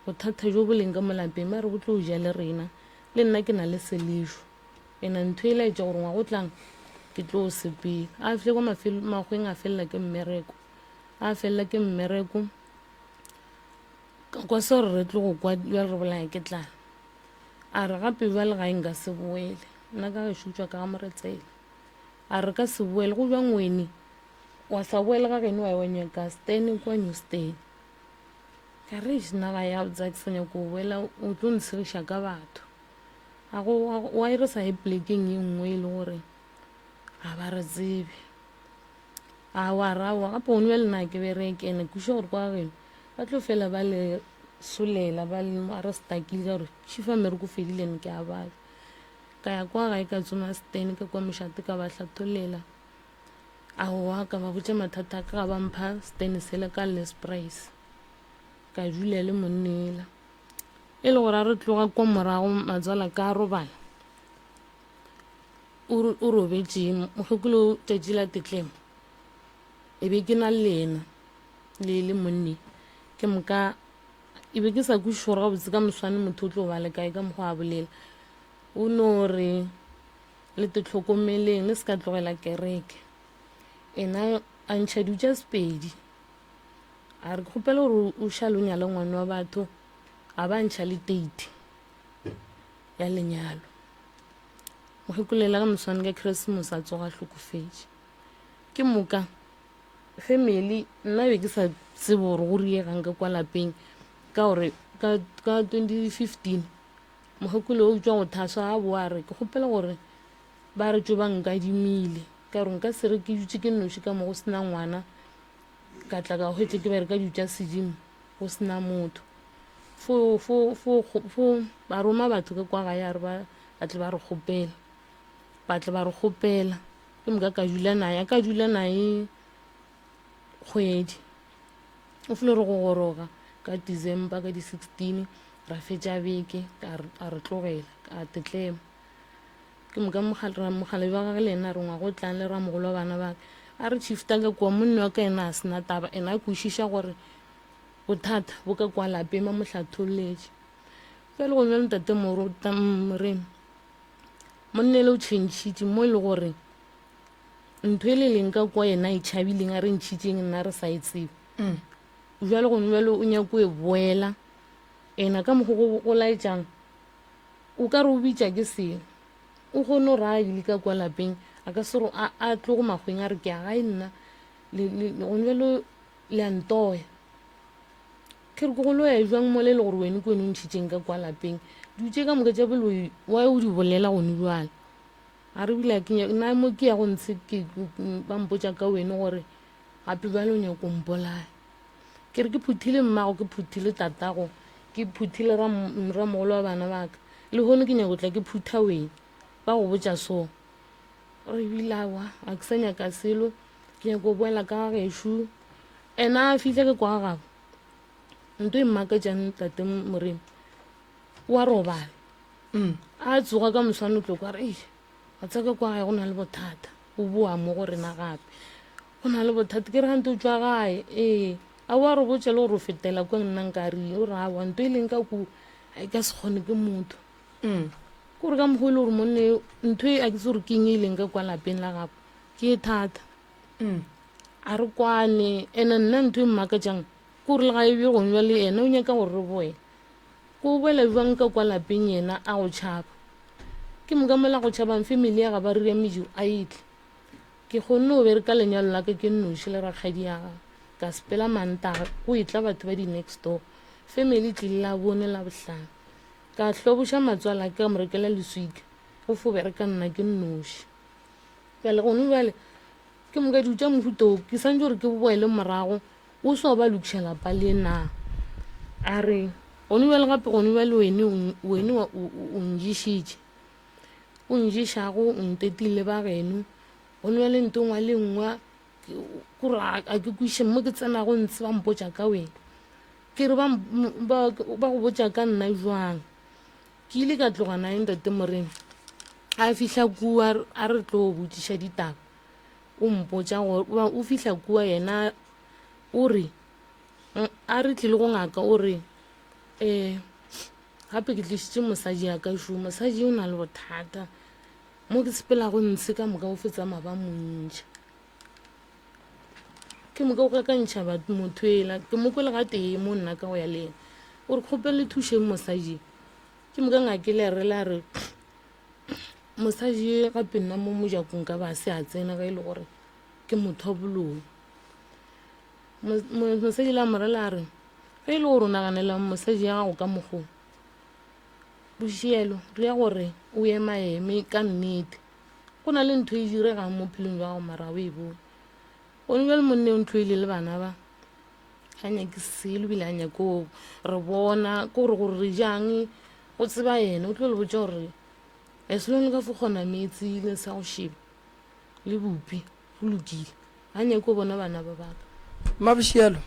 bothata jo boleng ka molapeng ba re bo tlo ja le rena le nna ke na le selešo ena ntho e laetša gore ngwa go tlang ke tlo sepela a fihle kwa magweng a felela ke mmereko a felela ke mmereko kwa se re tlo go kwa bja re bolaya ke tlala a re gape ba le gae nka se boele nna ka gešutswa ka ga moretsele a re ka se boele go bja ngweni wa sa boele ga gene wa ewa ka stene kwa new stene ka re nna ga ya botsa ke senya ko boela o tlo ntshegiša ka batho wa e re sa e plekeng e nngwe e le gore ga ba re tsebe a wa rawa gape gone bja lena ke bereke ene kuša gore kwa geno ba tlo fela ba le solela ba le a re stakile ka gore šifa mmereko fedilene ke a bala ka ya kwa gae ka tsoma stene ka kwa mošate ka ba hlatholela aowa ka ba botša mathata ka ga ba mpha stene sele ka less price ka dula le monnela e le gore a re tloga kwa morago matswala ka robala o robetše mogekolo tšatši la tetlemo e be ke na lena le monni ke moka e be ke sa kušore gabotse ka moswane motho o tlo ba le kae ka mokgwa a bolela o no re le te tlhokomeleng le se ka tlogela kereke ena a ntšha dutša sepedi a re kgopela gore o šale o nyala ngwane wa batho a ba ntšha le teite ya lenyalo mokgekulela ka moswane ka Christmas a tsoga hlokofetše ke moka family nna be ke sa tsebe gore go riegang ka kwa lapeng ka gore ka 2015 mokgekolo o tswa go thaswa a boa re ke kgopela gore ba re tso ba nkadimile ka gore nka se re ke dutse ke noši ka mo go sena ngwana ka tla ka hwetse ke bere ka dutša sedimo go sena motho ba roma batho ka kwa gae a re ba tle ba re kgopela ke moka ka dula nae kgwedi o file re go goroga ka December ka di 16 ra fetša beke a re tlogela ka tetlema ke moka mogale ba ga le ena re ngwa go tlang le ramogolo wa bana ba a re shifta ka kwa monna wa ka ena a sena taba ena a kwešiša gore bothata bo ka kwa lapeng ma mohlatholletše fela go nwa ntate morena monne le o tšhentšhitše mo e le gore ntho e le leng ka kwa ena e tšhabileng a re ntšhitšeng nna re sa e tsebe jwale gone bjale o nyako e boela ena ka mokgo go laetšang o ka re o bitša ke seng o kgone gore a ile ka kwa lapeng a ka se gore a tlo go makgweng a re ke a gae nna gone bjale le a ntoya ke re ke go loya jwang mo le le gore wene ke wene o ntšhitšeng ka kwa lapeng dutše ka moka tša boloi wa o di bolela gone bjale a re bila nna mo ke ya go ntshe ba mpotša ka wene gore gape bjale o nyako mpolaya ke re ke phuthile mmago ke phuthile tatago ke phuthile ramogolo wa bana baka le gone ke nyako tla ke phutha wene ba go botša so re bilawa a ke sa nyaka selo ke nyako boela ka gagešo ena a fihle ke kwa gabo ntho e mmakatšang tate morena wa robala a tsoga ka moswane o tlo kwa re a tsaka kwa gae go na le bothata o boa mo go rena gape go na le bothata ke re gante o tswa gae a wa re botša le gore o fetela kwa nna nkari o re a wa ntho e leng ka ku a ka se kgone ke motho kore ka mokgwa le gore monne ntho e a ke se gore ke eng e leng ka kwa lapeng la gago ke e thata a re kwane ene nna ntho e mmakatšang kore le ga e bje gongwa le ena o nyaka gore re boe ko boela jwang ka kwa lapeng yena a go tšhaba ke mokamela go tšhabang family ya ga ba rire mejo a itle ke kgonne o bere ka lenyalo la ka ke nnoši le rakgadi ya ga ka sepela mantaga go itla batho ba di next door family tlile la bone la bohlano ka hloboša matswala ka morekela leswika go fo bere ka nna ke nnoši pele gone bjale ke moka dutša mohuto ke santse gore ke boele morago o so ba lokišela pa le na a re gone bjale gape gone bjale wene o njišitše o njišago o ntetile ba geno gone bjale nto ngwa le ngwa kore a ke kwiše mo ke tsenago ntse ba mpotša ka wena ke re ba go botša ka nna jwang ke ile ka tloga nae ntate morena a fihla kua a re tlo botšiša ditaba o mpotša gore o fihla kua yena o re a re tlile go ngaka o re gape ke tlišitše mosadi ya ka šo mosadi o na le bothata mo ke sepelago ntshe ka moka o fetsa maba montšha ke moka o kakantšha motho ela ke mokwele ga tee mo nna ka go ya le ena gore kgopele thušeng mosadi ke moka ngakele re la re mosadi gape nna mo mojakong ka ba se a tsena ka e le gore ke motho wa boloi mosadi la morela re ge e le gore o naganela mosadi ya gago ka mokgong bošielo re ya gore o ye maeme ka nnete go na le ntho e diregang mo phelong jwa gago mara o e bone gone bjale monne o ntho ile le bana ba ga nyake selo bile a nyako re bona ke gore gore re jang o tseba ena o tlo le botša gore eselong le ka fo kgona metsi le sa go sheba le bopi go lokile ga nyako bona bana ba baka mabošielo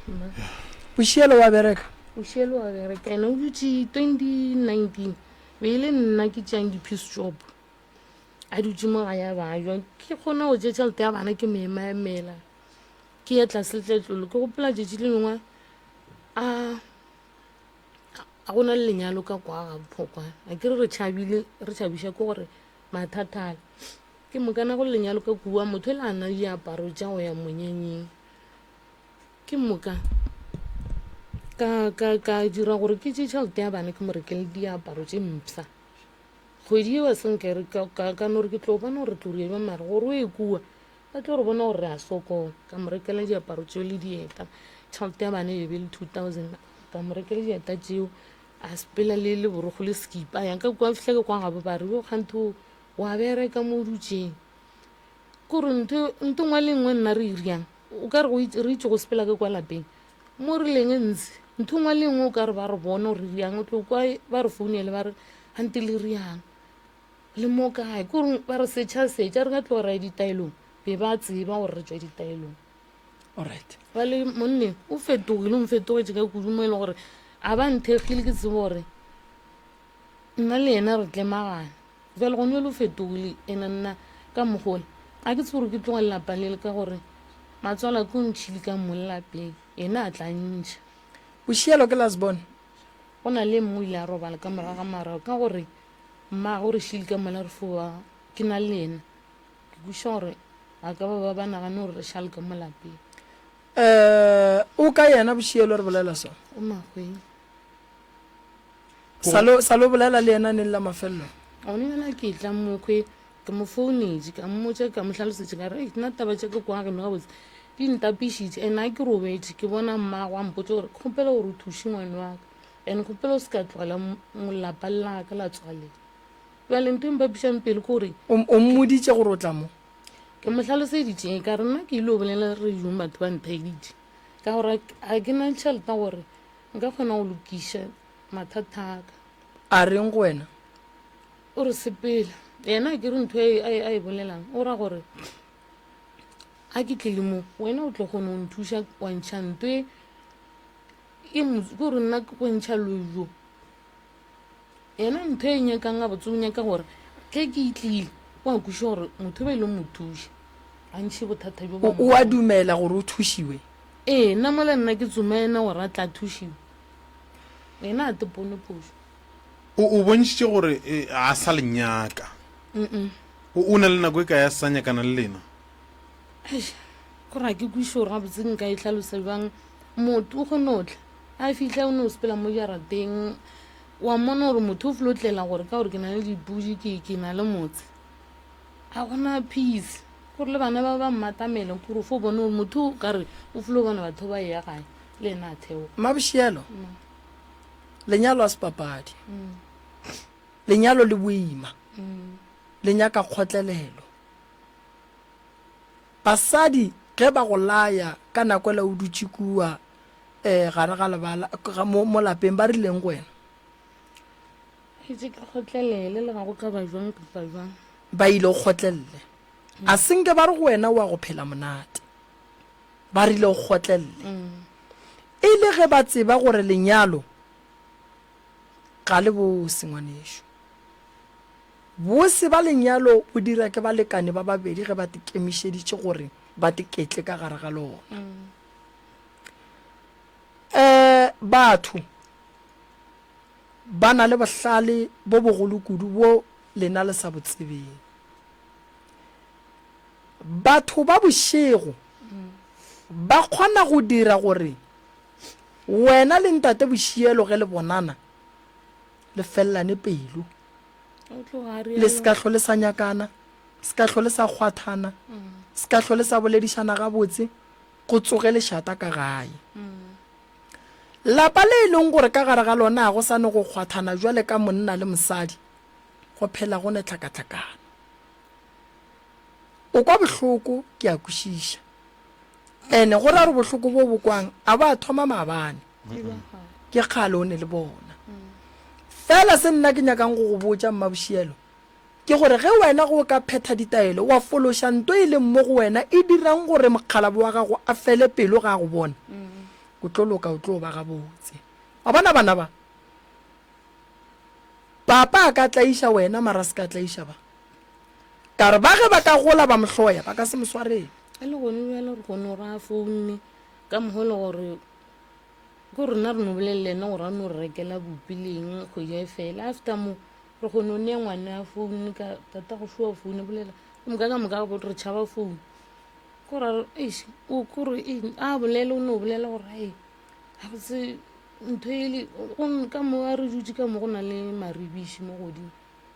bošielo wa bereka bošielo wa bereka ena o dutse 2019 be e le nna ke tšang di-peace job a dutse mo ga ya bajwa ke kgona go tšea tšhelete ya bana ke meemaemela ke ya tlase letletlolo ke gopela tšetši le lengwe a gona le lenyalo ka kwa ga bophokwane a ke re tšhabiša ke gore mathatala ke mokana go lenyalo ka kua motho le a na diaparo tša go ya monyenyeng ke moka ka dira gore ke tše tšhelete ya bana ke mo rekele diaparo tše mpsa kgwedi eo senkere ka no re ke tlo bona gore tlo re ebe mare gore o e kua ba tlo re bona gore re a sokola ka mo rekela diaparo tseo le dieta tšhelete ya bane e be le 2000 ka mo rekele dieta tseo a sepela le borogo le skipa yang ka kua fitlha ke kwa gape ba re yo kgantho wa bereka mo dutseng kore ntho ngwe le ngwe nna re iriang o ka re re itse go sepela ke kwa lapeng mo re leng ntsi ntho ngwe le ngwe o ka re ba re bona gore riang o tlo kwa ba re founele ba re gante le riang le mo kae kore ba re setšha re ka tlo ra ditaelong be ba tseba gore re tswa ditaelong alright ba le monne o fetogile o mfetogetse ka kudu mo e le gore a ba nthegile ke tsebo gore nna le ena re tlemagane fela gone le o fetogile ena nna ka mogole a ke tse gore ke tloga lelapa le le ka gore matswala ke o ntšhile ka mo lelapeng ena a tla ntšha bošielo ke lasbon go na le mo ile a robala ka morago ga marago ka gore mmago re šile ka mola re foa ke na le ena ke kuša gore a ka ba nagane gore re šale ka mo lapeng o ka yena bošielo re bolela sone o magweng sa lo bolela le ena neng la mafelelo gone yana ke tla mokgwe ke mo founetse ka mmotse ka mo tlhalosetse ka re nna taba tša ke kwa ke no gabotse di ntapišitše and a ke robetse ke bona mmago a mpotse gore kgopela gore o thuše ngwane wa ka and kgopela o se ka tlogela molapa lelaka la tswaleng bjale ntho empapišang pele ke gore o mmoditše gore o tla mo ke mo tlhaloseditše ka re nna ke ile o bolela re jong batho ba nthaeditše ka gore ga ke na tšheleta gore nka kgona go lokiša mathata aka a reng go wena o re sepela yena ke re ntho a e bolelang o ra gore a ke tlile mo wena o tlo kgona go nthuša wa ntšha ntho e kore nna ko ntšha lojo yena ntho e nyakang a botse o nyaka gore ke itlile wa kuša gore motho ba ile mo thuša a ntšhe bothata jo o a dumela gore o thušiwe ee nna mola nna ke tsoma ena gore a tla thušiwe yena a tepone poso o bontšitše gore a sa lenyaka o na le nako e ka ya sa nyakana le lena kore a ke kuše gore gabotse nka e tlhalosa bjang motho o kgone otla a fitlha o ne o sepela mo jarateng wa mmona gore motho o fele o tlela gore ka gore ke na le dipudi ke na le motse a gona peace gore le bana ba mmatamele kore fo bone gore motho ka re o fele o bona batho ba ya gae le ena a theo mabošielo lenyalo a sepapadi lenyalo le boima le nyaka kgotlelelo basadi ge ba go laya ka nako la o dutse kua gare ga lebala mo lapeng ba rileng go wena itse ka kgotlelele le ga go ka ba jwang kapa jwang ba ile go kgotlelele a senke ba re go wena wa go phela monate ba rile go kgotlelele e ile ge ba tseba gore lenyalo ga le bo sengwanešo bose ba lenyalo bo dira ke balekane ba babedi ge ba tekemišeditše gore ba teketle ka gare ga lona batho ba na le bohlale bo bogolo kudu bo lena le sa botsebeng batho ba bošego ba kgona go dira gore wena le ntate bošielo ge le bonana le fellane pelo le se ka hlole sa nyakana se ka hlole sa kgwathana se ka hlole sa boledišana gabotse go tsoge lešata ka gae lapa le e leng gore ka gare ga lona go sa ne go kgwathana jwale ka monna le mosadi go phela go ne tlhakatlhakana o kwa bohloko ke a kwešiša ene gore a re bohloko bo bokwang a ba thoma maabane ke kgale o ne le bona fela se nna ke nyakang go go botša mmabošielo ke gore ge wena go ka phetha ditaelo wa fološa nto e leng mo go wena e dirang gore mokgalabo wa gago a fele pelo ga go bona o tlo loka o tlo ba gabotse wa bona bana ba papa a ka tlaiša wena mara se ka tlaiša ba ka re ba ge ba ka gola ba mohloya ba ka se moswareng a le gone bjale re kgone gore a foune ka mogolo gore ko rena re no bolelele ena gore a no re rekela bopileng kgwedi e fela after mo re kgone o nea ngwane a foune ka tata go šoa foune bolela moka ka moka bo re tšhaba foune kore a bolele o ne o bolela gore a botse ntho ele ka mo a re dutse ka mo go na le maribiši mo godimo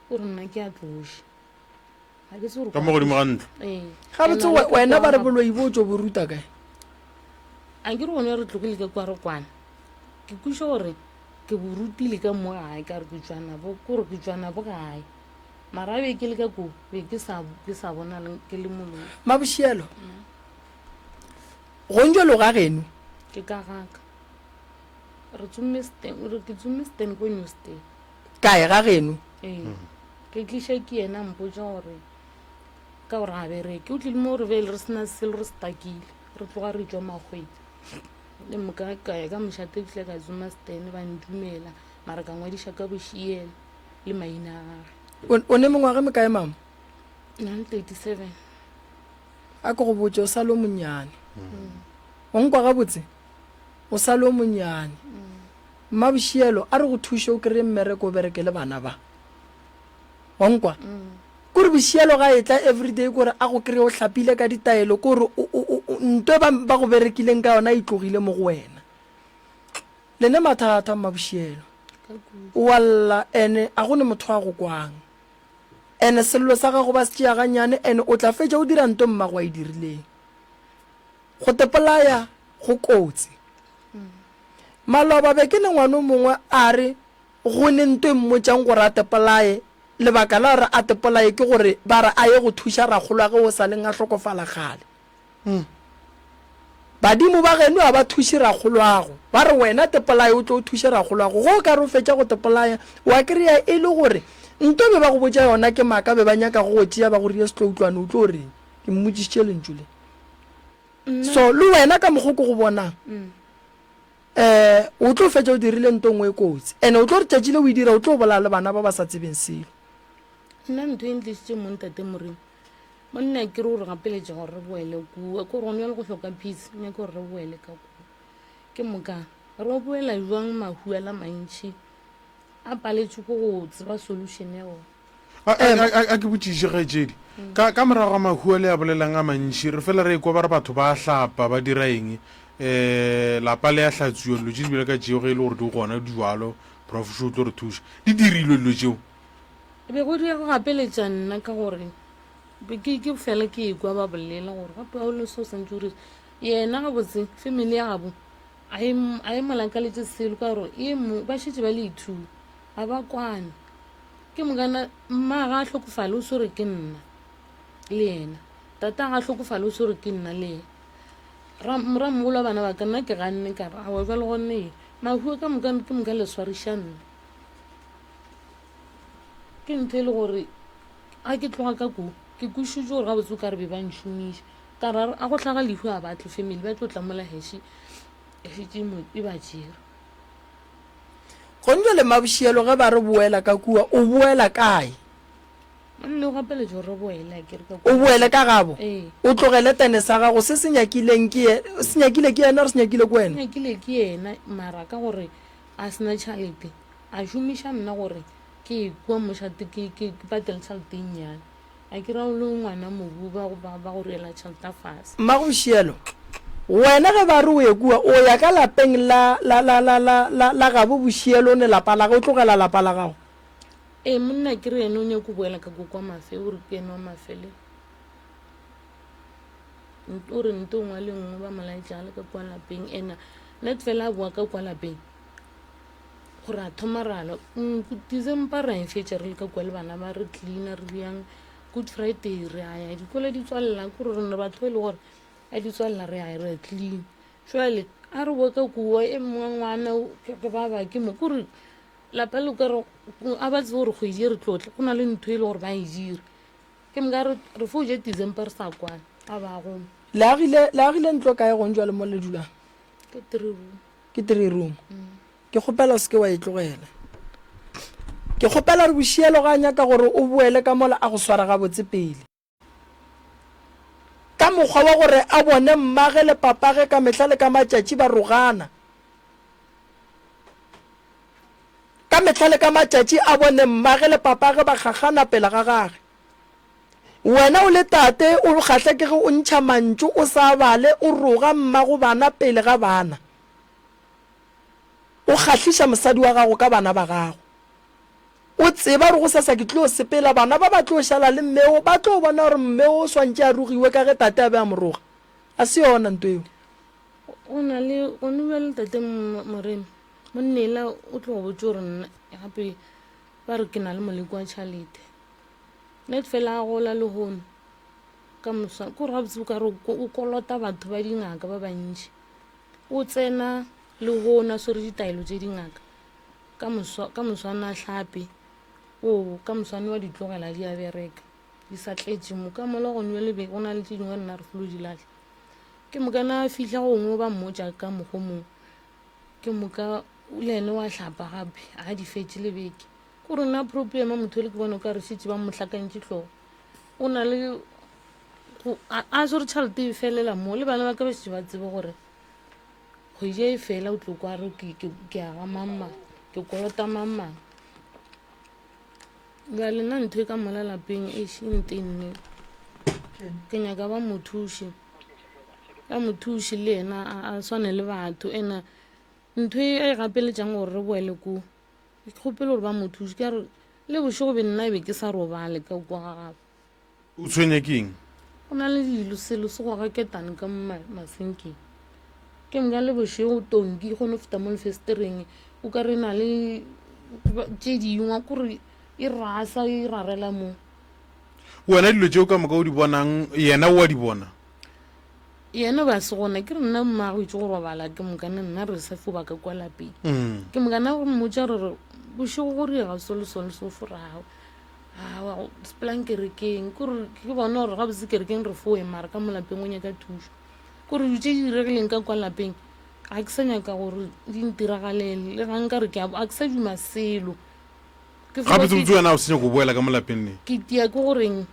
o re nna ke a tloše ga ke se gore ka mo godimo ga ntlo ga botse wena ba re boloi bo tso bo ruta kae a ke re gone re tlogile ka kwa re kwana ke kuša gore ke borutile ka mo gae ka re ke tswana bo gae mara be ke le ka ko be ke sa bona ke le moloi mabošielo go ntse lo ga geno ke ka gaka ke tsumme sten ko new state kae ga geno ke tliša ke ena mpotsa gore ka gore ga bereke o tlile mo gore bele re sena selo re stakile re tloga re tswa makgwedi le mokakae ka mošate ke tlile ka tsoma sten ba ndumela mara ka ngwadiša ka bošiele le maina a gage o ne mongwage mekae mama 37 a ke go botse o sa lo monnyane o nkwa ga botse o sa lo monnyane mabošielo a re go thuše o kry mmereko o bereke le bana ba wa nkwa kore bošielo ga e tla everyday kore a go kry o tlhapile ka ditaelo kore nto ba go berekileng ka yona e tlogile mo go wena lene mathata mabošielo walla ene a go ne motho a go kwang ene sello sa gago ba se tšea ganyane ene o tla fetša o dira nto mmago a e dirileng go tepolaya go kotsi maloba be ke ne ngwana mongwe a re go ne nto mmotšang gore a tepolaye lebaka la gore a tepolaye ke gore ba re a ye go thuša ragolwa ge o sa leng a hlokofala gale badimo ba geno a ba thuše ragolwago ba re wena tepolaye o tlo o thuše ragolwago go ka re o fetša go tepolaya wa kry-a e le gore nto be ba go botša yona ke maaka be ba nyaka go go tšea ba go ria setlo utlwane o tlo reng ke mmotšišitše lentsole so le wena ka mokgoko go bonang o tlo fetša o dirile nto ngwe kotsi ene o tlo re tšatšile o e dira o tlo bola le bana ba ba sa tsebeng selo nna ntho e ntlišitše montate moreng monna ke re gore gapeletša gore re boele kua ko rone ya le go hloka peace nyake gore re boele ka kua ke moka re boela jwang mahua la mantšhi a paletše ko go tseba solution ya gone a ke botšiše gaetsedi ka morago ga mahua le a bolelang a mantšhi re fela re ekwa ba re batho ba hlapa ba dira eng lapa le a hlatswiwa dilo tše di bile ka tšeo ge e le gore di gona dijalo profesio o tlo re thuša di dirilwe dilo tšeo be go di ya go gapeletša nna ka gore ke fela ke ekwa ba bolela gore gape ga o le so santse ore yena ga botse family ya gabo a e molakaletše selo ka gore ba šetse ba le ithu ga ba kwane ke mokana mma ga a hlokofale o sore ke nna le yena tata ga a hlokofale o sore ke nna le yena moramogolo wa bana ba ka nna ke ganne ka re awe ba le gonne mahua ka moka ke moka leswariša nna ke ntho e le gore a ke tloga ka ko ke kušitše gore ga botse o ka re be ba nšomiša ka ra a go tlhaga lehu a batle family ba tlo tlamola heše e ba jera go ntse le mabošielo ge ba re boela ka kua o boela kae le gapeletša gore re boela ke re ka o boele ka gabo o tlogele tene sa gago se se nyakile ke yena re se nyakile ko wena nyakile ke yena mara ka gore a sena tšhalete a šomiša nna gore ke kua mošate ke patele tšhalete nnyane a ke ra o le ngwana mobu ba go reela tšhalete fase mabošielo wena ge ba re o ye kua o ya ka lapeng la gabo bošielo o ne lapa la ge o tlogela lapa la gago monna ke re ene o nyako boela ka kokwa mafe o re ke ene wa mafele o re nto ngwe le ngwe ba molaetšale ka kwa lapeng ena net fela a boa ka kwa lapeng gore a thoma ralo december ra enfetša re le ka kwa le bana ba re cleaner re yang good friday re a ya dikolo di tswalela kore re ne batho e le gore a di tswalela re a re clean jale a re boa ka kua e mongwe ngwana ke ba ba ke mo kore lapa le ka re a ba tse gore go ije re tlotle go na le ntho e le gore ba e dire ke mga re fo je december sa kwana a ba go le agile ntlo kae go ntjwa le mo le dulang ke 3 room ke kgopela se ke wa itlogela ke kgopela re bošielo ga nyaka gore o boele ka mola a go swara ga botse pele ka mokgwa wa gore a bone mmage le papage ka mehla le ka matšatši ba rogana ka mehla le ka matšatši a bone mmage le papage ba gagana pele ga gage wena o le tate o kgahle ke ge o ntšha mantšu o sa bale o roga mmago bana pele ga bana o kgahliša mosadi wa gago ka bana ba gago o tseba re go sasa ke tlo sepela bana ba tlo shala le mmeo ba tlo bona gore mmeo o swantse a rugiwe ka ge tate a be a moroga a se yona nto eo o na le o nne le tate Moremi monnela o tlo go botse gore nna gape ba re ke na le moleko wa tšhalete net fela a gola le gono ka moswa ko re gabotse o ka re o kolota batho ba dingaka ba bantši o tsena le gona swere ditaelo tse dingaka ka moswana hlape ka moswane wa ditlogela di a bereka di sa tletše mo ka mola go nwe lebe go na le tse dingwe nna re folo di latlhe ke mokana fihla gongwe ba mmotša ka mogomong ke moka le ene wa hlapa gape a di fetse lebeke ko re na problema motho le ke bona o ka re šetse ba mohlakantše tlhogo o na le a swere tšhalete e felela mo le bana ba ka ba šetse ba tsebe gore kgwedi e fela o tlo kwa re ke aga mamang ke kolota mamang ga lena ntho e ka mola lapeng e šentenne ke nyaka ba mothuši le ena a swane le batho ena ntho e gapeletšang gore re boele ko ke kgopele gore ba mothuši ka re le bošego be nna e be ke sa robale ka kwa ga gape o tshwenye keng go na le dilo selo se go raketane ka masenkeng ke mga le bošego tonki kgone feta mo lefestereng o ka re na le tše dingwe kore e rasa e rarela mo wena dilo tšeo ka moka o di bonang yena o a di bona yena ba se gona ke re nna mmago itse go robala ke mokane nna re sa fo baka kwa lapeng ke mokana go mmotsa re bošego gore ga solosole so forago sepelang kerekeng kore ke bona gore ga botse kerekeng re foe mara ka molapeng o nyaka thuso kore ditse di diregileng ka kwa lapeng ga ke sa nyaka gore di ntiragalele le ga nka re ga ke sa duma selo gabotse wena o senya go boela ka molapeng ne ke tia ke goreng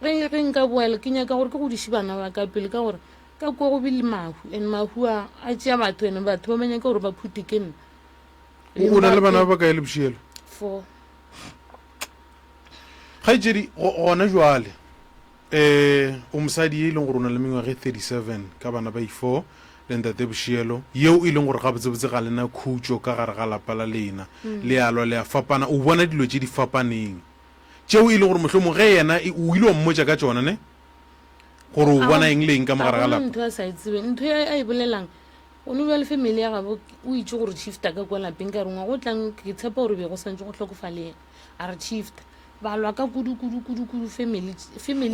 ge nka boela ke nyaka gore ke go diši bana ba ka pele ka gore ka kwa go bile mahu and mahu a tšea batho ene batho ba manyaka gore ba phute ke nna o na le bana ba kae le bošielo 4 kgaitsedi gona jwale o mosadi e leng gore o na le mengwaga 37 ka bana ba i4 le ntate bošielo yeo e leng gore gabotsebotse ga lena khutšo ka gare ga lapa la lena le alwa le a fapana o bona dilo tše di fapaneng tšeo e leng gore mohlomong ge yena o ile wa mmotša ka tšona ne gore o bona eng le eng ka mogare ga lapa ntho a sa itsebe ntho a e bolelang o ne bja le family ya gabo o itse gore shifta ka kwa lapeng ka rengwa go tlang ke tshepa gore be go santse go tlhokofaleng a re shifta ba lwa ka kudu family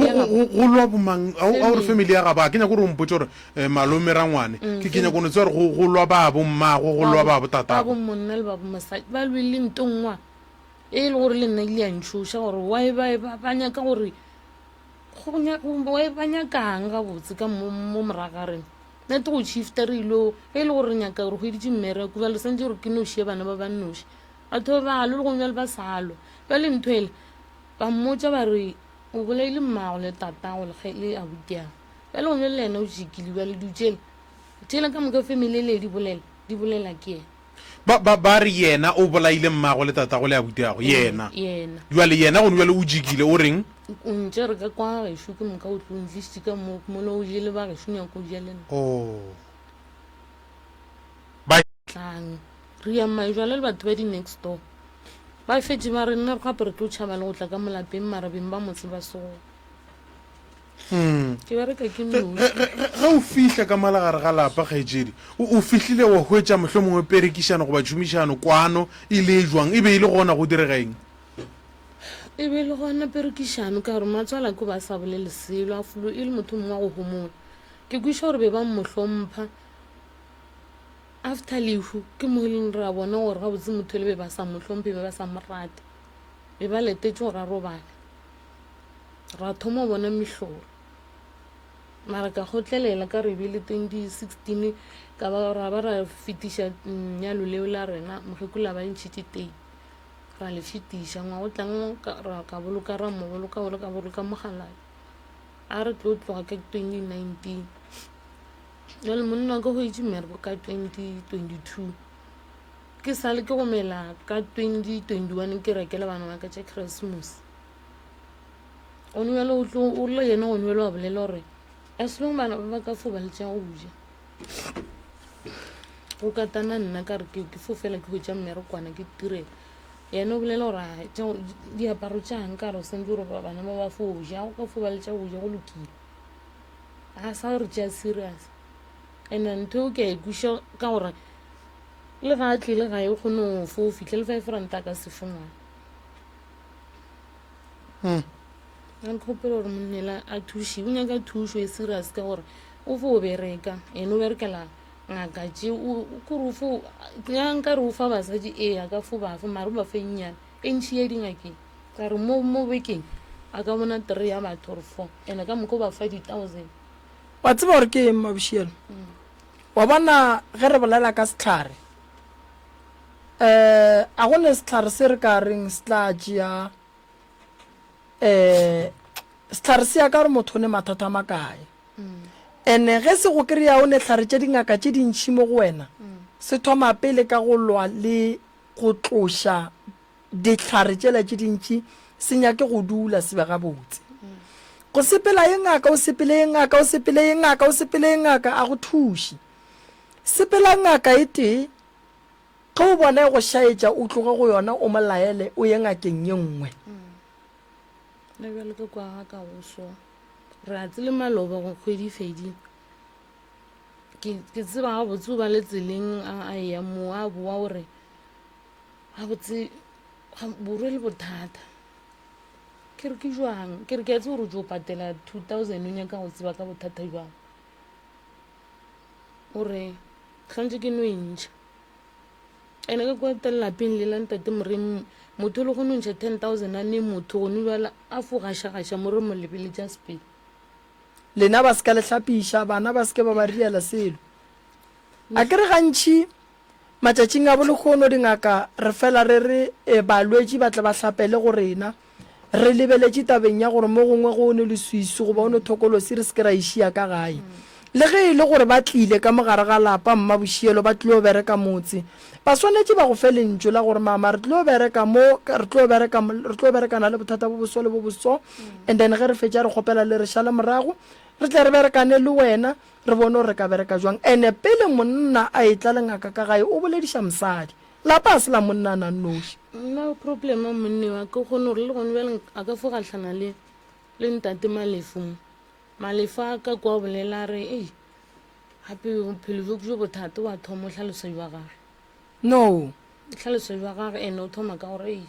ya gabo go lwa bomang a gore family ya gabo a ke nyaka gore o mpotse gore malome ra ngwane ke nyaka go netse gore go lwa ba bommago go lwa ba botatago ba monna le ba bomosadi ba lwele ntongwa e le gore le nna ile ya ntšhoša gore wae ba nyaka gore ba nyakang gabotse ka mo moragareng nete go shifta re ilo ge e le gore re nyaka gore go editše mmereko ba le santse gore ke nošie bana ba bannoši batho ba balo le gongwe le ba salo ba le ntho ele ba mmotsa ba re o bolaile mmago le tatago le abutiago ba le gongwe le ena o jekile ba le dutšele tšele ka moka family le di bolela ke ena ba re yena o bolaile mmago le tatago le abutiago yena jale yena gone jale o jekile o reng o ntse re ka kwa gešo ke moka o tlontlisitse ka mole o jele ba gešo nyako o jelena tlang re ya majwala le batho ba di-next door ba fetse ba re nna re gape re tlo tšhaba le go tla ka molapeng marabeng ba motse ba sego ke bereka ke ge o fihla ka malagare ga lapa kgaetsedi o fihlile wa hwetša mohlho mongwe perekišano goba tšhomišano kwano e le jwang e be e le gona go diregaeng e be le gona perekišano ka gore matswala ko ba sa bolele selo a folo e le motho mongwe wa go homola ke kwiša gore be ba mmohlompha after lehu ke mo e leng re a bona gore ga botse motho le be ba sa mohlompe be ba sa morate be ba letetse gore a robale ra thoma bona mehlolo mara ka gotlelela ka re bile 2016 ka ba ra fetiša nyalo leo la rena mogekula ba ntšhitše teng ra le fetiša ngwa go tlang ka boloka ra mo boloka mogalae a re tlo tloga ka 2019 jale monna ka go itse mmereko ka 2022 ke sale ke gomela ka 2021 ke rekela bana ba ka tša Christmas o nwele o le yena o nwele wa bolela gore as long bana ba ka fo ba le tša go ja go katana nna ka re ke fo fela ke go tša mmerekwana ke tirela yena o bolela gore diaparo tša nka re o sentse gore bana ba ba foja go ka fo ba le tša goja go lokile ga sa re tša serious and ntho o ke a ikuša ka gore le ga a tlile ga e kgone go fo o fitlhe le 5 ranta ka sefungwana ga nkgopela gore monnela a thuše o nyaka thušo e serious ka gore o fo o bereka ene o berekela ngaka tše kore fo nka re o fa basadi a ka fo bafa mare o ba fe nnyane e ntšhi ya dingakeng ka re mo bekeng a ka bona 3 ya batho gore 4 ene ka moka o ba fa 1000 wa tseba gore ke mabušielo wa bona ge re bolela ka setlhare a gone setlhare se re ka reng se tla tšea setlhare se ya ka gore motho o ne mathata a makae ene ge se go kry-a o ne tlhare tše dingaka tše dintšhi mo go wena se thoma pele ka go lwa le go tloša ditlhare tšela tše dintšhi se nyake go dula se be gabotse go sepela ye ngaka o sepele ye ngaka o sepele ye ngaka o sepele ye ngaka a go thuše sepela ngaka e tee ge o bona e go šaetša o tloge go yona o molaele o ye ngakeng ye nngwe le bjale ke kwa ka go so re a tsele maloba go kgwedi-fedi ke tseba ga botse o ba le tseleng a ya mo a boa gore ga botse borwe le bothata ke re ke jwang ke re ke a tse gore o tse o patela 2000 o nyaka go tseba ka bothata jwang gore tlhantse ke no e ntšha ene ka kwa telelapeng le lantate moreng motho le go no ntšha 10,000 a ne motho gone bjala a fo gaša-gaša more molebele tša sepele lena ba se ka lehlapiša bana ba se ke ba ba riela selo a ke re gantšhi matšatšing a bolekgono dingaka re fela re re balwetši ba tla ba hlapele go rena re lebeletše tabeng ya gore mo gongwe go o ne le suisu goba o ne thokolosi re se ke ra išia ka gae le ge e le gore ba tlile ka mogare ga lapa mmabušielo ba tlile o bereka motse ba swanetše ba go fe lentšo la gore mama re tlile o bereka mo re tlile o berekana le bothata bo boso le bo boso and then ge re fetša re kgopela le re šale morago re tle re berekane le wena re bone gore re ka bereka jwang ene pele monna a etla lengaka ka gae o bolediša mosadi lapa a se la monna a nannoši nna problema monne wa ke kgone gore le gone bjale a ka fo gatlhana le ntate malefong malefa ka kwa bolela re gape bophelo jo jo bothata wa thoma o tlhaloso jwa gage no tlhaloso jwa gage ene o thoma ka gore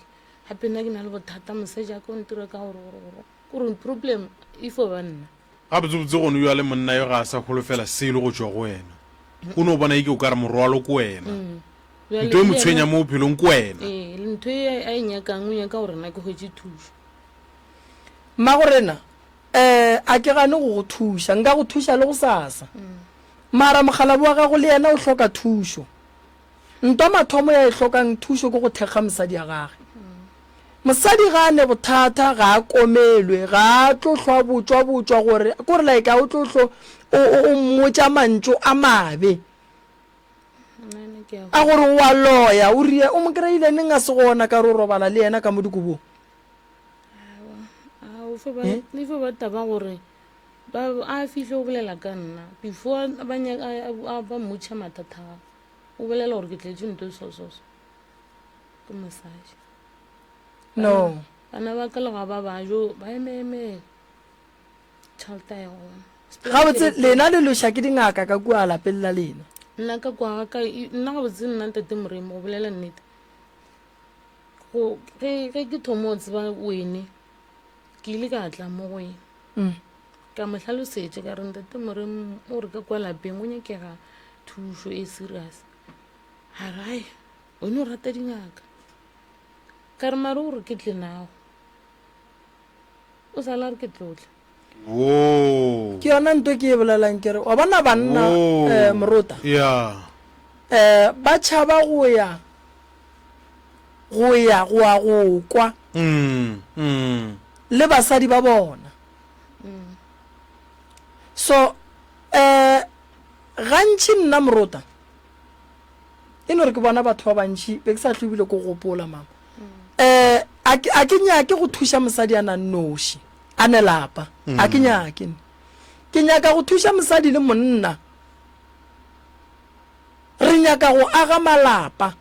gape nna ke na le bothata mosadi aka o ntira ka gore problem e fo banna ga botsebotse gone yo a le monna yo ga a sa golofela selo go tswa go wena o ne o bona eke o ka re morwalo ko wena ntho e motshwenya mo bophelong ko wena ntho e a e nyakang o nyaka gore nna ke hwetse thuso mma gorena a ke gane go go thuša nka go thuša le go sasa mara mogala boa gago le yena o hloka thušo ntwa mathomo ya e hlokang thušo ke go thekga mosadi ya gage mosadi ga a ne bothata ga a komelwe ga a tlohlwa botswa gore kore like a o tlohlo o mmotša mantšo a mabe a gore wa loya o ria o mo kry-ile neng a se gona ka re o robala le yena ka mo dikobong le fo ba taba gore a fihle o bolela ka nna before ba mmotšha mathata gago o bolela gore ke tletse ntho sososo ke mosadi no bana ba ka lega ba bajo ba ememele tšhalta ya gona ga botse lena le loša ke dingaka ka kua lapeng la lena nna ka kwa nna ga botse nna ntate moremo go bolela nnete ge ke thomo o tseba wene ke ile ka tla mo go ena ka mo hlalosetše ka re ntate moremo o re ka kwa lapeng o nyakega thušo e serious a gae o ne o rata dingaka ka re mare o re ke tle nago o sala re ke tlotle ke yona nto ke e bolelang kere wa bona banna morota ba tšhaba go ya go kwa le basadi ba bona so gantši nna morota e no re ke bona batho ba bantši be ke sa tlobile ko gopola mama a ke nyake go thuša mosadi a nannoši a ne lapa a ke nyake ke nyaka go thuša mosadi le monna re nyaka go aga malapa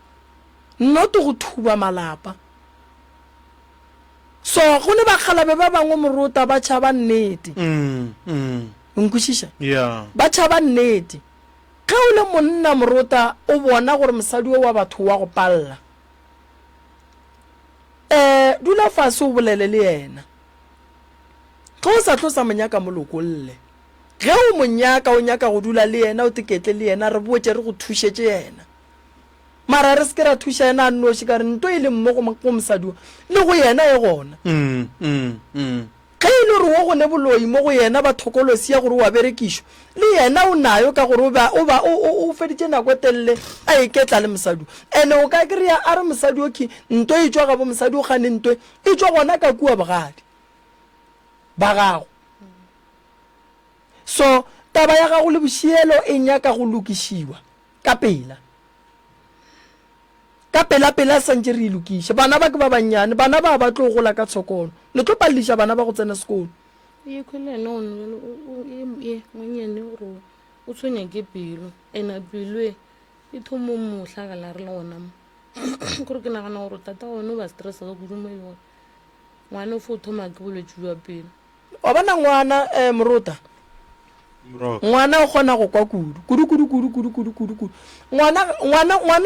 not go thuba malapa so go ne bakgalabe ba bangwe moruta ba tšhaba nnete nkwešiša ba tšhaba nnete ge o le monna moruta o bona gore mosadi wa batho wa go palela dula fase o bolele le yena ge o sa tlosa monyaka molokolle ge o monyaka o nyaka go dula le yena o teketle le yena re botse re go thušetse yena mara re se ke ra thuša yena a nnoši ka re nto e le mmo go mosadi le go yena e gona ge e le gore wo go ne boloi mo go yena ba thokolosi ya gore wa berekišo le yena o nayo ka gore o feditše nako telele a eketla le mosadi ene o ka kry-a a re mosadi oke nto e tswa gabo mosadi o gane nto e tswa gona ka kua bogadi ba gago so taba ya gago le bošielo e nyaka go lokišiwa ka pela santse re ilokiše bana ba ke ba bannyane bana ba ba tlo gola ka tshokolo le tlo palliša bana ba go tsena sekolo ye khuleno ngwanyane gore o tshwenya ke pelo ena pelo e thomo mohlagala re le gona mo gore ke nagana gore tata one o ba stressa ka kudu mo yone ngwana o fo thoma ke bolwetse jwa pelo wa bona ngwana moruta ngwana o kgona go kwa kudu ngwana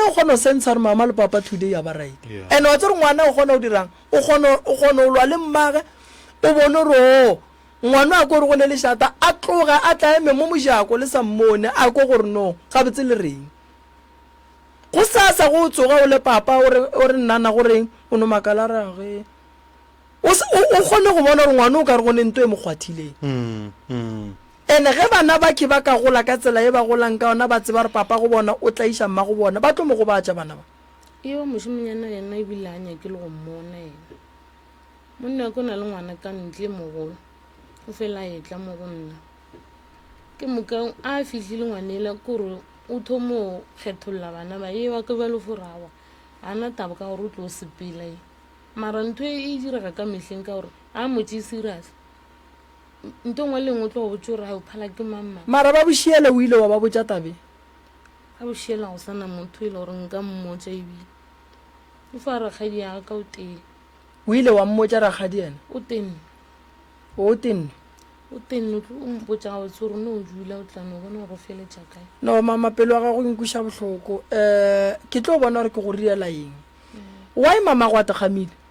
o kgona o sentsha re mama le papa today ya ba right and wa tsere ngwana o kgona o dirang o kgona o lwa le mmage o bone ro ngwana a gore go le lešata a tloga a tla eme mo mojako le sa mmone a ko gore no ga botse le reng go sasa go tsoga o le papa o re nnana goreng o no makala rage o kgone go bona gore ngwana o ka re go ne nto e mo kgwathileng ene ge bana ba ke ba ka gola ka tsela e ba golang ka ona ba tseba re papa go bona o tla iša mma go bona ba tlo mo go batša bana ba eo mošimonyana yena e bile a nyake le go mmona yena monna ko na le ngwana ka ntle mogolo o fela etla mo go nna ke moka a fihlile ngwanela kore o thomo kgetholola bana ba ewa ke ba leforawa ana taba ka gore o tlo sepela mara ntho e direga ka mehleng ka gore a motse serious nto ngwe lengwe tlo go botse ra o phala ke mama mara ba bošiela o ile wa ba botsa tabe a bošiela go sana motho ile gore nka mmotsa ebile o fa rakgadi ya ka o teng o ile wa mmotsa rakgadi ena o tenne o tenne o mpotsa ga botse gore no o dula o tlano bona go feletša kae no mama pelo wa gago nkuša bohloko ke tlo bona gore ke go riela eng why mama go a tegamile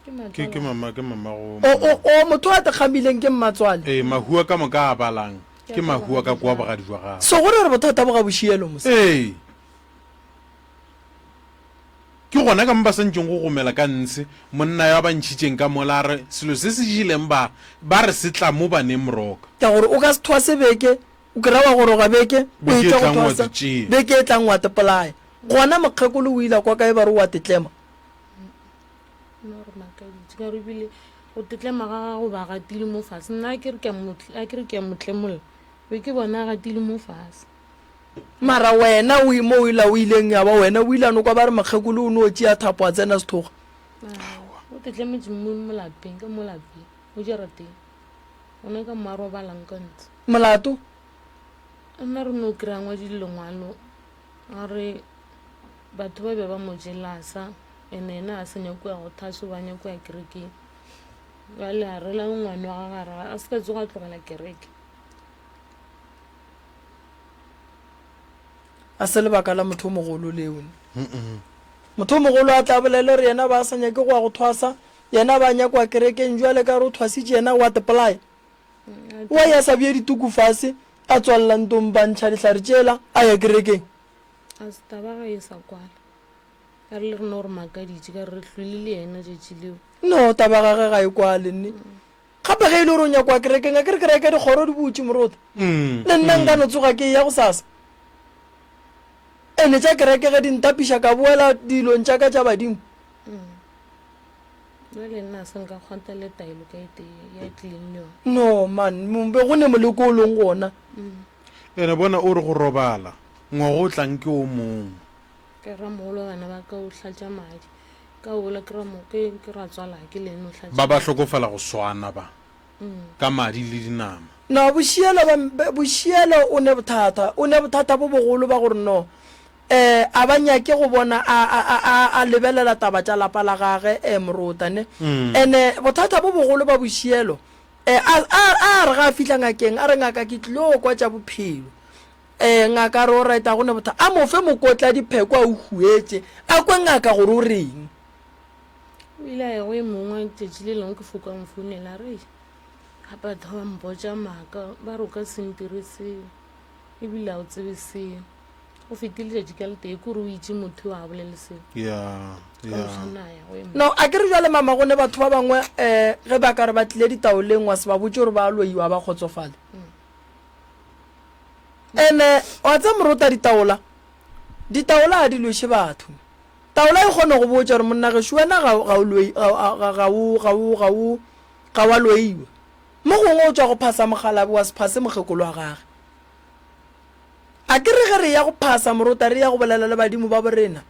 ke mama go o motho a tegamileng ke mmatswale mahua ka moka a balang ke mahua ka kwa bogadi jwa gago so gore re bothata bo ga bošielo mose ke gona ka mo ba santseng go gomela ka ntshe monna ya ba ntšhitšeng ka mola re selo se se jileng ba re se tla mo baneng moroka ka gore o ka se thwase beke o kry-a wa goroga beke beke e tlang wa tepolae gona mokgekolo o ile kwa kae ba re wa tetlema ka re bile o tetlema ga go ba gatile mo fase nna a ke re ke a motlemolla be ke bona a gatile mo fase mara wena o mo o ileng ya ba wena o ilano kwa ba re mokgekolo o ne o tšea thapo a tsena sethoga o tetlemetse mo molapeng ka molapeng o jarateng o ne ka moaro ba lang ka ntse molato nna re ne o kry-a ngwa dilengwalo a re batho ba be ba mo jelasa ene ena a senya ko ya go thaso ba nyako ya kerekeng jale a rela ngwane wa gagara a se ka tsoga a tlogela kereke a se lebaka la motho o mogolo leone motho o mogolo a tla bolele re yena ba sa nyake go ya go thwasa yena ba nyako ya kerekeng jale ka re o thwasitše yena wa tepolae wa ya sa bie dituku fase a tswalelang tong bantšha dihlare tšela a ya kerekeng a se taba ga e sa kwala ka re le re no gore makaditše ka re tlhwile le yena tšetši leo no taba gage ga e kwa le nne gape ge e le gore o nyakwa kerekeng a ke re kereke dikgoro di botse morota le nna nka no tsoga ke ya go sasa ene tša kereke ge dintapiša ka boela dilong tša ka tša badimo jale nna a senka kgwanta le taelo ka ete ya tlileng le yone no man mombe go ne moleko o leng gona ene bona o re go robala ngwago o tlang ke o mongwe ke ra mogolo bana ba ka o tlatša madi ka ola ke ra tswala ke leno tlatša ba hlokofala go swana ba ka madi le dinama no bošielo o ne bothata bo bogolo ba gore no a ba nyake go bona a lebelela taba tša lapa la gage Moruta ne ene bothata bo bogolo ba bošielo a re ga fihla ngakeng a re ngaka ke tlilo kwa tša bophelo ngaka re o reta gone botha a mofe mokotla dipheko a o huetse a kwe ngaka gore o reng ile go e mongwe tšatši le lengwe ke foka mfounela re ga batho ba mpotša maaka ba re o ka sempire seo ebile a o tsebe seo o fetile tšatši ka letee kore o itse motho a bolele seo no a ke re jale mama gone batho ba bangwe ge ba ka re ba tlile ditaoleng wa se ba botse gore ba loiwa ba kgotsofale ene wa tsa Moruta ditaola a di loše batho taola e kgone go botsa gore monna geso wena ga wa loiwa mo gongwe o tswa go phasa mogalabe wa se phase mokgekolo wa gage a ke re ge re ya go phasa Moruta re ya go bolela le badimo ba borena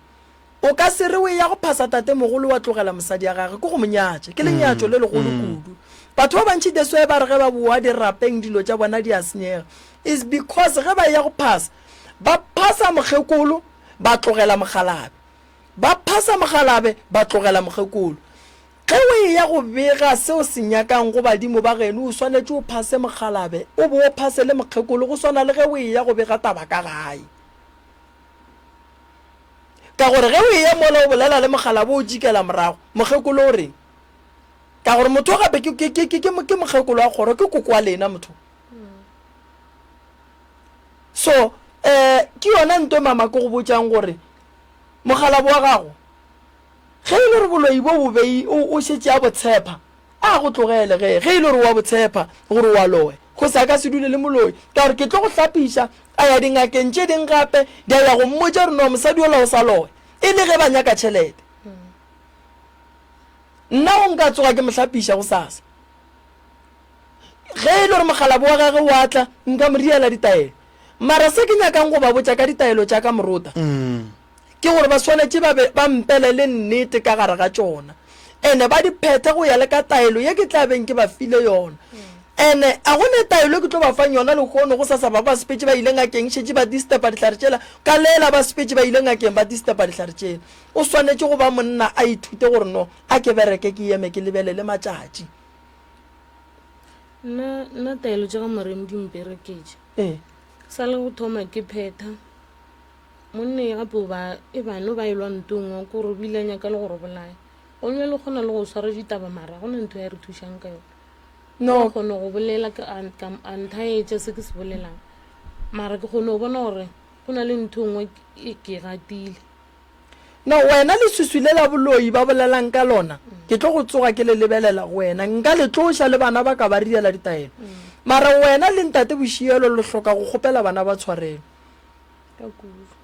o ka se re o ya go phasa tate mogolo wa tlogela mosadi ya gage ke go monyatša ke lenyatšo le legolo kudu batho ba bantši deso ba re ge ba boa dirapeng dilo tša bona di a senyega is because ge ba ya go phasa ba phasa mokgekolo ba tlogela mogalabe ba phasa mogalabe ba tlogela mokgekolo ge o ya go bega seo se nyakang go badimo ba geno o swanetše o phase mogalabe o bo o phase le mokgekolo go swana le ge o ya go bega taba ka gae ka gore ge o ya mola o bolela le mogalabe o jikela morago mokgekolo o reng ka gore motho gape ke mokgekolo wa kgoro ke koko wa lena motho so ke yona nto mama ke go botšang gore mogalabe wa gago ge e le re boloi bo bobei o šetse a botshepa a go tlogele ge e le re wa botshepa gore wa loe go sa ka se dule le moloi ka gore ke tlo go hlapiša a ya dingakeng tše ding gape di a ya go mmotša re no mosadi ola o sa loe e le ge ba nyaka tšhelete nna o nka tsoga ke mohlapiša go sasa ge e le gore mogalabe wa gage wa tla nka mo riela ditaelo mara se ke nyakang go ba botša ka ditaelo tša ka Moruta ke gore ba swanetše ba mpele le nnete ka gare ga tšona ene ba diphethe go ya le ka taelo ye ke tlabeng ke ba file yona ene a gone taelo ke tlo ba fang yona le kgono go sasa ba sepetse ba ile ngakeng šetse ba distepa dihlare tšela ka lela ba sepetse ba ile ngakeng ba distepa dihlare tšela o swanetše go ba monna a ithute gore no a ke bereke ke eme ke lebele le matšatši nna taelo tša ga Moremi di mpereketše sa le go thoma ke phetha monne gape e bano ba ilwa ntongwa ko re bile nyaka le gore bolaya o nne le kgona le go swara ditaba mara go ntho ya re thušang ka yona no kgone go bolela ka anthaetša se ke se bolelang mara ke kgone go bona gore go na le ntho ngwe ke gatile no wena le suswile la boloi ba bolelang ka lona ke tlo go tsoga ke le lebelela go wena nka le tloša le bana ba ka ba riela ditaelo mara wena le ntate bošielo le hloka go kgopela bana ba tshwarelo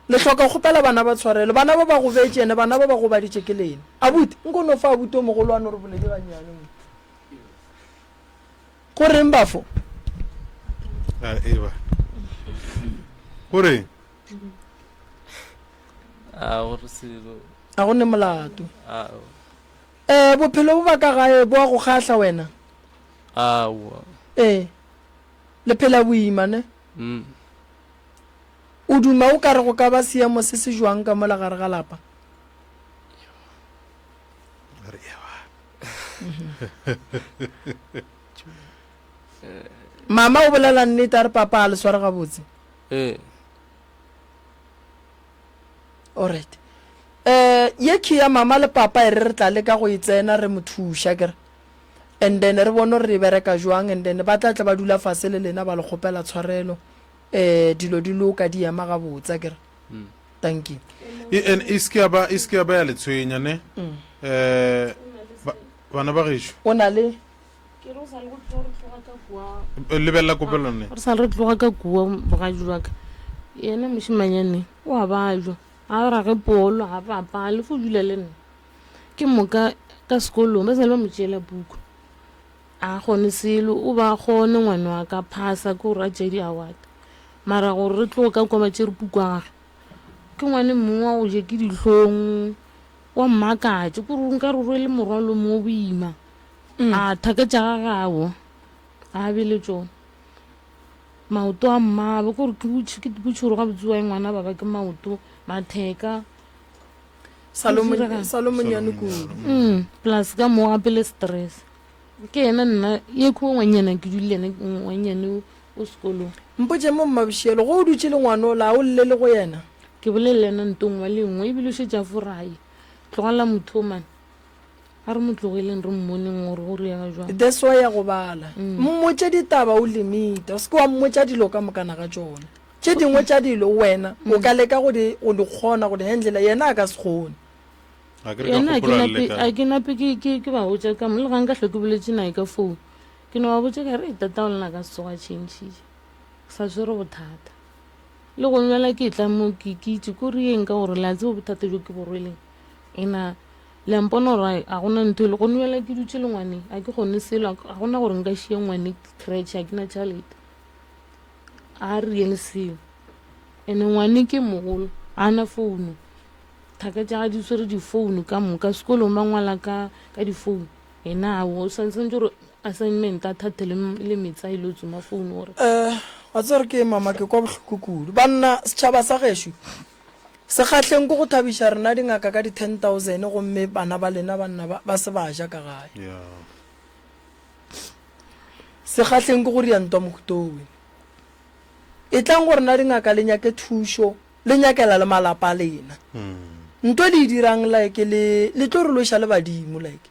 le hloka go kgopela bana ba tshwarelo bana ba ba go betšene bana ba ba go baditše ke lena abuti nko no fa abuti o mogolwane re boledi ganyane go reng bafo gore a go ne molato bophelo bo ba ka gae bo a go kgahla wena le phela boima ne o duma o ka re go ka ba seemo se se jwang ka mola gare ga lapa mama o bolela nnete a re papa a le sware gabotse alright ye ke ya mama le papa e re tla le ka go e tsena re mo thuša kere and then re bone re bereka jwang and then ba tla ba dula fase le lena ba le kgopela tshwarelo dilo di loka di ema gabotsa kere thank you and iske ba ya le tshwenya ne bana ba gešo o na le lebella kopelone re sa re tloga ka kua bogadi jwaka yena mošimanyane o a bajwa a ra ge polo a papa le fo dula le nna ke moka ka sekolong ba sale ba mo tšeela buku a gone selo o ba gone ngwane wa ka phasa ke gore a tšea di-award mara gore re tlogo ka kwa ba tšere buku a gage ke ngwane mongwe wa go je ke dihlong wa mmakatše kore nka re rwele morwalo mo boima a thaketša ga gago a bele tšone maoto a mmabe kore ke botšhoro ga botsewa ngwana ba ke maoto matheka salomonyane kudu plus ka mo apele stress ke ena nna ye ko ngwanyana ke dule ene ngwanyane o sekolong mpotse mo mmabišielo go o dutse le ngwana o la o llele go yena ke bolelele ena ntongwa le nngwe ebile o šetša forae tlogela motho man a re mo tlogeleng re mmoneng gore go riaga jwang that's why ya go bala mmotse ditaba o limita o se ke wa mmotsa dilo ka mokana ga tsone tše dingwe tša dilo wena o ka leka go di kgona go di handlela yena a ka se kgone yena a ke nape ke ba botsa ka mo le gang ka tlhoke boletse nae ka founu ke no ba botsa ka re tata o lena ka sesoga changile sa swere bothata le go nwela ke tla mo ke itse ko rieng ka gore la tsebo bothata jo ke borweleng ena le mpona gore a gona ntho le go nwela ke dutse le ngwane a ke gone selo a gona gore nka šie ngwane crutch a ke na tšhalete a riele seo ene ngwane ke mogolo a na founu thaka tša ga di swere difounu ka moka sekolong ba ngwala ka difounu ena o santsantse gore assignment a thathe le metsa e lo tsoma founu gore wa tsere ke mama ke kwa bohloko kudu banna setšhaba sa gešo se kgatlheng ko go thabiša rena dingaka ka di 10,000 gomme bana ba lena banna ba se ba ja ka gae se kgatlheng ko go riantwa mohutowe e tlang gore na dingaka le nyake thušo le nyakela le malapa a lena ntho le dirang like le tlo re loša le badimo like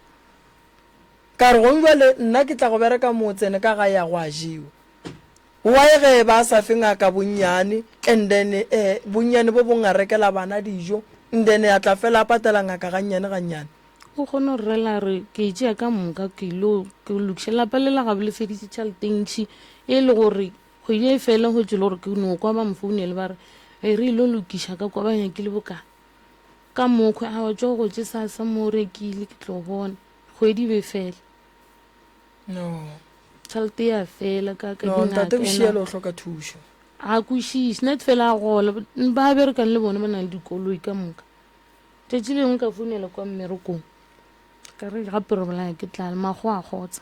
ka re gongwa le nna ke tla go bereka motsene ka ga ya go a jewa wae ge ba sa fenga ka bonnyane and then bonnyane bo bonga rekela bana dijo and then a tla fela patela ngaka gannyane o kgone go rela re ke itse ka moka ke lokšhela palela ga bole feditse tšhaletentšhi e le gore go ile fela go tsela gore ke no kwa ba mfounele ba re re ilo lokiša ka kwa ba nyakile boka ka mokgwe a wa tšwa go tse sa mo rekile ke tlo bona kgwedi be fela no tšhalete ya fela ka ntate bošielo o hloka thušo a kwešiše net fela a gola ba berekang le bone ba na le dikoloi ka moka tšatši lengwe ka founela kwa mmerekong ka re gape re bolaya ke tlale mago a kgotsa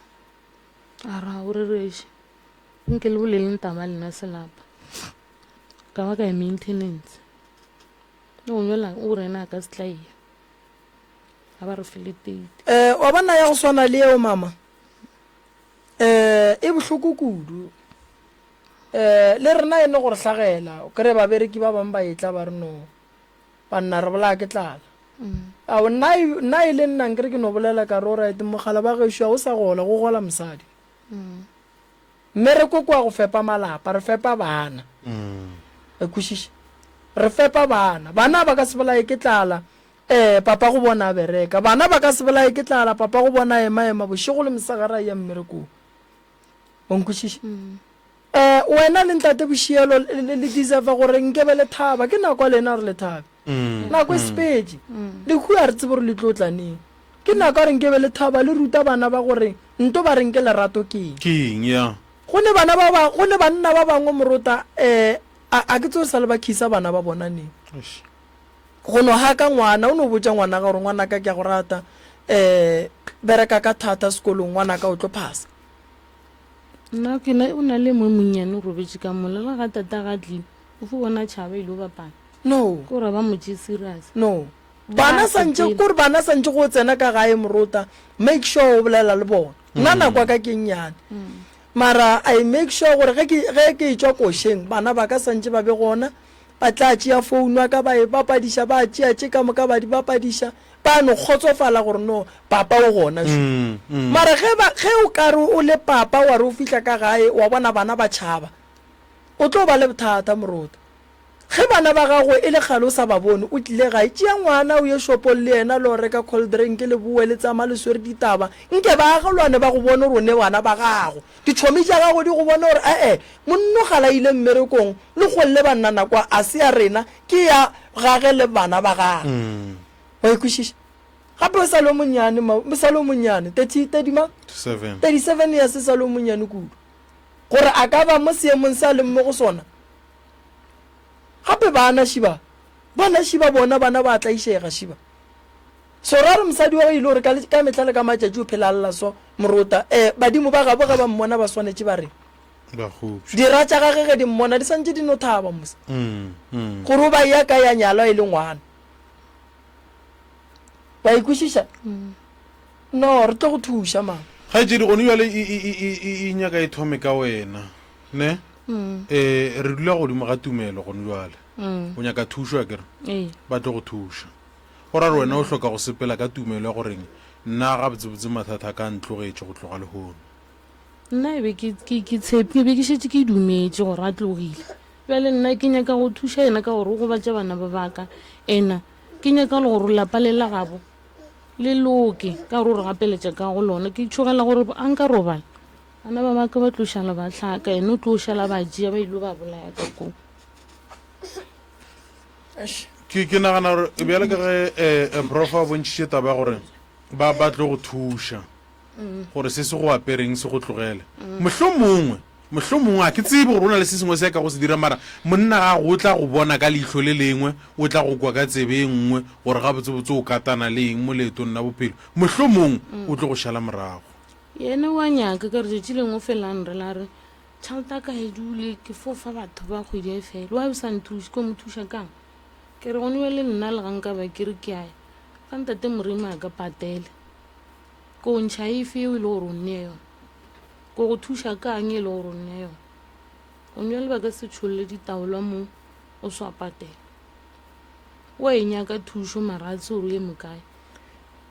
a ra o rereše nke le boleleng taba lena selapa ka ba ka ya maintenance no nwela o rena ka se tlaia a ba re feletete wa bana ya go swana le eo mama e bohloko kudu le rena ene gore hlagela o kere babereki ba bangwe ba etla ba re no banna re bolaya ke tlala ao nna e le nnang kere ke no bolela ka re o right mogala ba gešo o sa gola go gola mosadi mme re ko kwa go fepa malapa re fepa bana e kwešiše re fepa bana ba ka se bolaye ke tlala papa go bona bereka bana ba ka se bolaye ke tlala papa go bona ema bošego le mosagara ya mmerekong onkwešiše wena le ntate bošielo le deserva gore nkebe le thaba ke nako lena re le thabe nako e sepedi le hua re tsebe gore le tlotlaneng ke nako re nkebe le thaba le ruta bana ba gore nto ba renke lerato keng go ne banna ba bangwe morota a ke tse sa le ba khisa bana ba bona neng go no haka ngwana o no botsa ngwana ga gore ngwana ka ke a go rata bereka ka thata sekolong ngwana ka o tlo phasa nna ke o na le mo monnyane o robetse ka molela ga tata ga tlile o fo bona tšhaba ile o bapana no ko re ba motse serious no bana santse go tsena ka gae morota make sure o bolela le bona nna nakwa ka ke nnyane mara I make sure gore ge ke tswa košeng bana ba ka santse ba be gona ba tla tšea founu ka ba e bapadiša ba tšea ka moka ba di bapadiša ba no kgotsofala gore no papa o gona mara ge o ka re o le papa wa re o fitlha ka gae wa bona bana ba tšhaba o tlo ba le bothata morota ge bana ba gago e le gale o sa ba bone o tlile gae tšea ngwana o ye shopong le ena le o reka cold drink le bue le tsama le swere ditaba nke ba gagelwane ba go bone gore o ne bana ba gago ditšhomi tša gago di go bone gore monno gala ile mmerekong le golle banna nakwa a se ya rena ke ya gage le bana ba gago wa ikwešiša gape o sa le monnyane 37 years sa le monnyane kudu gore a ka ba mo seemong sa le mo go sona gape bana šiba bona bana ba tlaišega šiba so ra re mosadi wa ile gore ka metlha le ka matšatši o phela lla so morota badimo ba gabo ga ba mmona ba swanetše ba re dira tša gage ge di mmona di santse di no thaba mos gore o ba ya ka ya nyalwa e le ngwana ba ikwešiša no re tlo go thuša mang ga e jedi gone jale e nyaka e thome ka wena ne re dula godimo ga tumelo gone jale o nyaka thušo ya kere ba tlo go thuša gora re wena o hloka go sepela ka tumelo ya goreng nna ga botsebotse mathata ka ntlogetse go tloga le gono nna ebe ke tshepe ebe ke šetse ke dumetse gore a tlogile bjale nna ke nyaka go thuša ena ka gore o gobatša bana ba baka ena ke nyaka le gore lapa le la gabo le loke ka gore o re gapeletša ka go lona ke tšhogela gore a nka robala bana ba baka ba tlošala ba tlhaka ene o tlošala ba jea ba ilo ba bolaya ka koo ke nagana gore bjale ka ge profa bontšhitše taba ya gore ba tlo go thuša gore se se go apereng se go tlogele mohlomongwe a ke tsebe gore o na le se sengwe se ka go se dira mara monna ga go tla go bona ka leihlo le lengwe o tla go kwa ka tsebe e nngwe gore ga botsebotse o katana le eng mo leetong la bophelo mohlomongwe o tlo go šala morago yena wa nyaka ka re jetši lengwe felang re la re tšhaleta ka e dule ke fofa batho ba kgwedi e fela wa sa nthuše ko mo thuša kang ke re gone le nna le ganka ba ke re ke aya ka ntate morima a ka patele ko ntšha efe eo e le gore o nne yone ko go thuša kang e le gore o nne yone o nne le ba ka se tšholole ditaolwa mo o swa patela wa e nyaka thušo maratse gore ye mokae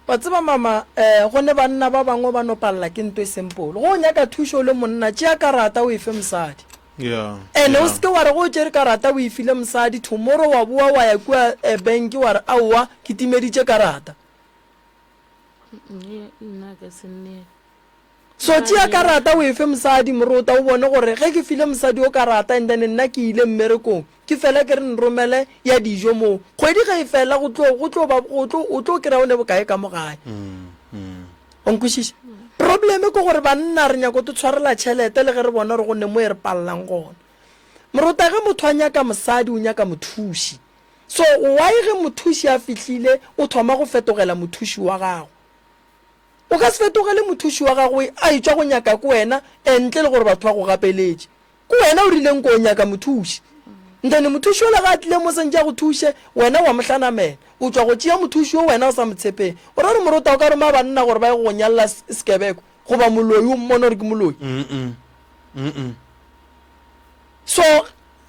ba tseba mama gone banna ba bangwe ba no palela ke nto e sempolo go nyaka thušo le monna tšea karata o efe mosadi ene o seke wa re go tšere karata o efile mosadi tomorrow wa boa wa ya kua banki wa re aowa ke timeditše karata so tšea karata o efe mosadi morota o bone gore ge ke file mosadi o karata and then nna ke ile mmerekong ke fela ke re nromele ya dijo moo kgwedi ge e fela o tlo kry-a o ne bokae ka mo gae onkwešiša probleme ke gore banna re nyako to tshwarela tšhelete le ge re bona re gonne mo e re palelang gona morota ge motho a nyaka mosadi o nyaka mothuši so why ge mothuši a fihlile o thoma go fetogela mothuši wa gago o ka se fetogele mothuši wa gagwe a etswa go nyaka ko wena entle le gore batho ba go gapeletše ko wena o rileng ko o nyaka mothuši ntene mothuši o le ga a tlile mo sentša go thuše wena wa mohlanamela o tswa go tšea mothuši o wena o sa motshepeng o ra re morota o ka roma banna gore ba ye go nyalela sekebeko goba moloi o mmone gore ke moloi so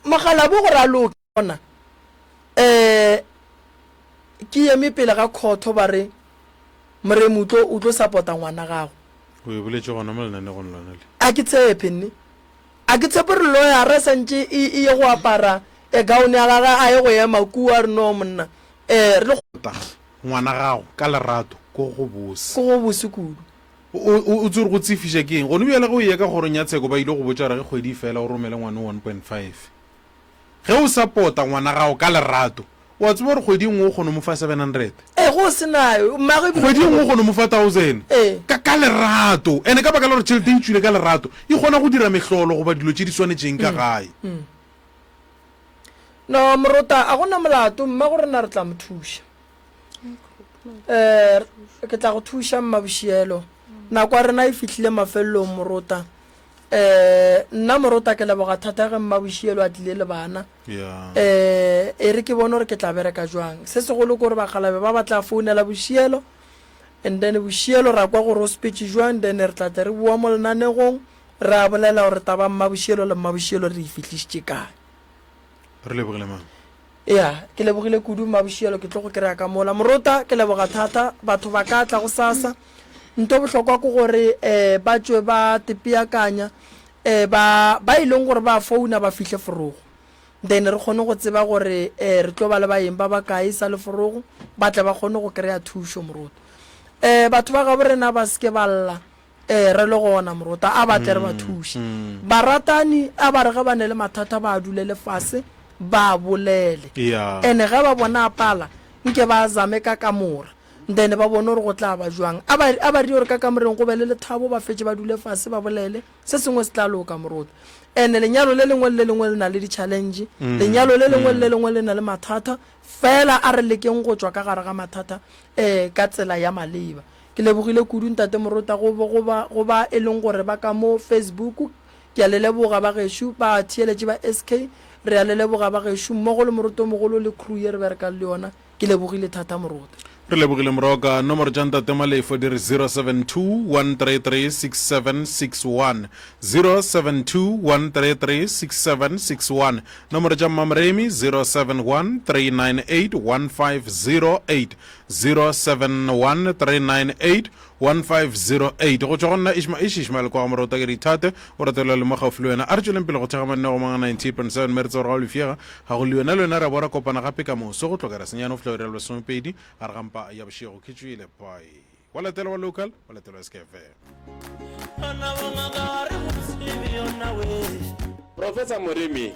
magalabo gore a loke bona ke eme pele ga khotho ba re moremutlo o tlo support-a ngwana gago o e boletše gona mo lenanegong lona le a ke tshepe nne a ke tshepe re loya re santše e ye go apara gaone ya gaga a ye go ema kua re no monna re ngwana gago ka lerato ko go bose kudu o tsere go tsefiša ke eng gone bjale ge o ye ka gorong ya tsheko ba ile go botsa re ge kgwedi fela o romele ngwane 1.5 ge o support-a ngwana gago ka lerato wa tseba gore kgwedi ngwe o kgone mo fa 700 go senayo kgwedi ngwe o kgone mo fa 1000 ka lerato ene ka baka la gore tšhelete e tswile ka lerato e kgona go dira mehlolo goba dilo tše di swanetšeng ka gae no morota a gona molato mma gore na re tla mothuša ke tla go thuša mmabošielo nako a rena e fihlile mafelelong morota nna morota ke leboga thata ge mmabošielo a tlile le bana e re ke bone gore ke tla bereka jwang se segolo kore bagalabe ba batla founela bošielo and then bošielo ra kwa gore o speech jwang then re tla tle re bua mo lenanegong re a bolela gore taba mmabošielo le mmabošielo re e fitlhisitše kae re lebogile mang ya ke lebogile kudu mmabošielo ke tlo go kry-a ka mola morota ke leboga thata batho ba ka tla go sasa nto bohlokwa ko gore ba tswe ba tepeakanya ba ileng gore ba founa ba fihle forogo then re kgone go tseba gore re tlo ba le baeng ba ba kae sa le forogo ba tle ba kgone go kry-a thušo morota batho ba gabo rena ba seke ba lla re le gona morota a batle re ba thuše baratani a ba re ge ba ne le mathata ba dulele fase ba bolele ene ge ba bona pala nke ba zame ka kamora then ba bone gore go tla ba jwang a ba di gore ka kamoreng go be le lethabo ba fetse ba dule fase ba bolele se sengwe se tla loka morota ene lenyalo le lengwe le lengwe le na le di-challenge lenyalo le lengwe le lengwe le na le mathata fela a re lekeng go tswa ka gare ga mathata ka tsela ya maleba ke lebogile kudu ntate morota go ba e leng gore ba ka mo Facebook ke a le leboga ba gešo ba theeletše ba SK re a le leboga ba gešo mmogo le moroto mogolo le crew ye re berekang le yona ke lebogile thata moroto re lebogile moroka nomoro tša ntate malefo di re 072-133-6761 072-133-6761 nomoro tša mmamremi 071-398-1508 071-398-1508 go tšwa go nna Ishmael kwa morota ke dithate o ratelwa le mo gaufi le wena a re tšweleng pele go thega manne go manga 90.7 meretsa gore ga o lefiega ga go le wena le wena re bora kopana gape ka moso go tlokera senyane o fleorela lesomepedi a re gampa ya bošego ke tšwile pai wa latela wa local wa latela SKFM Professor Moremi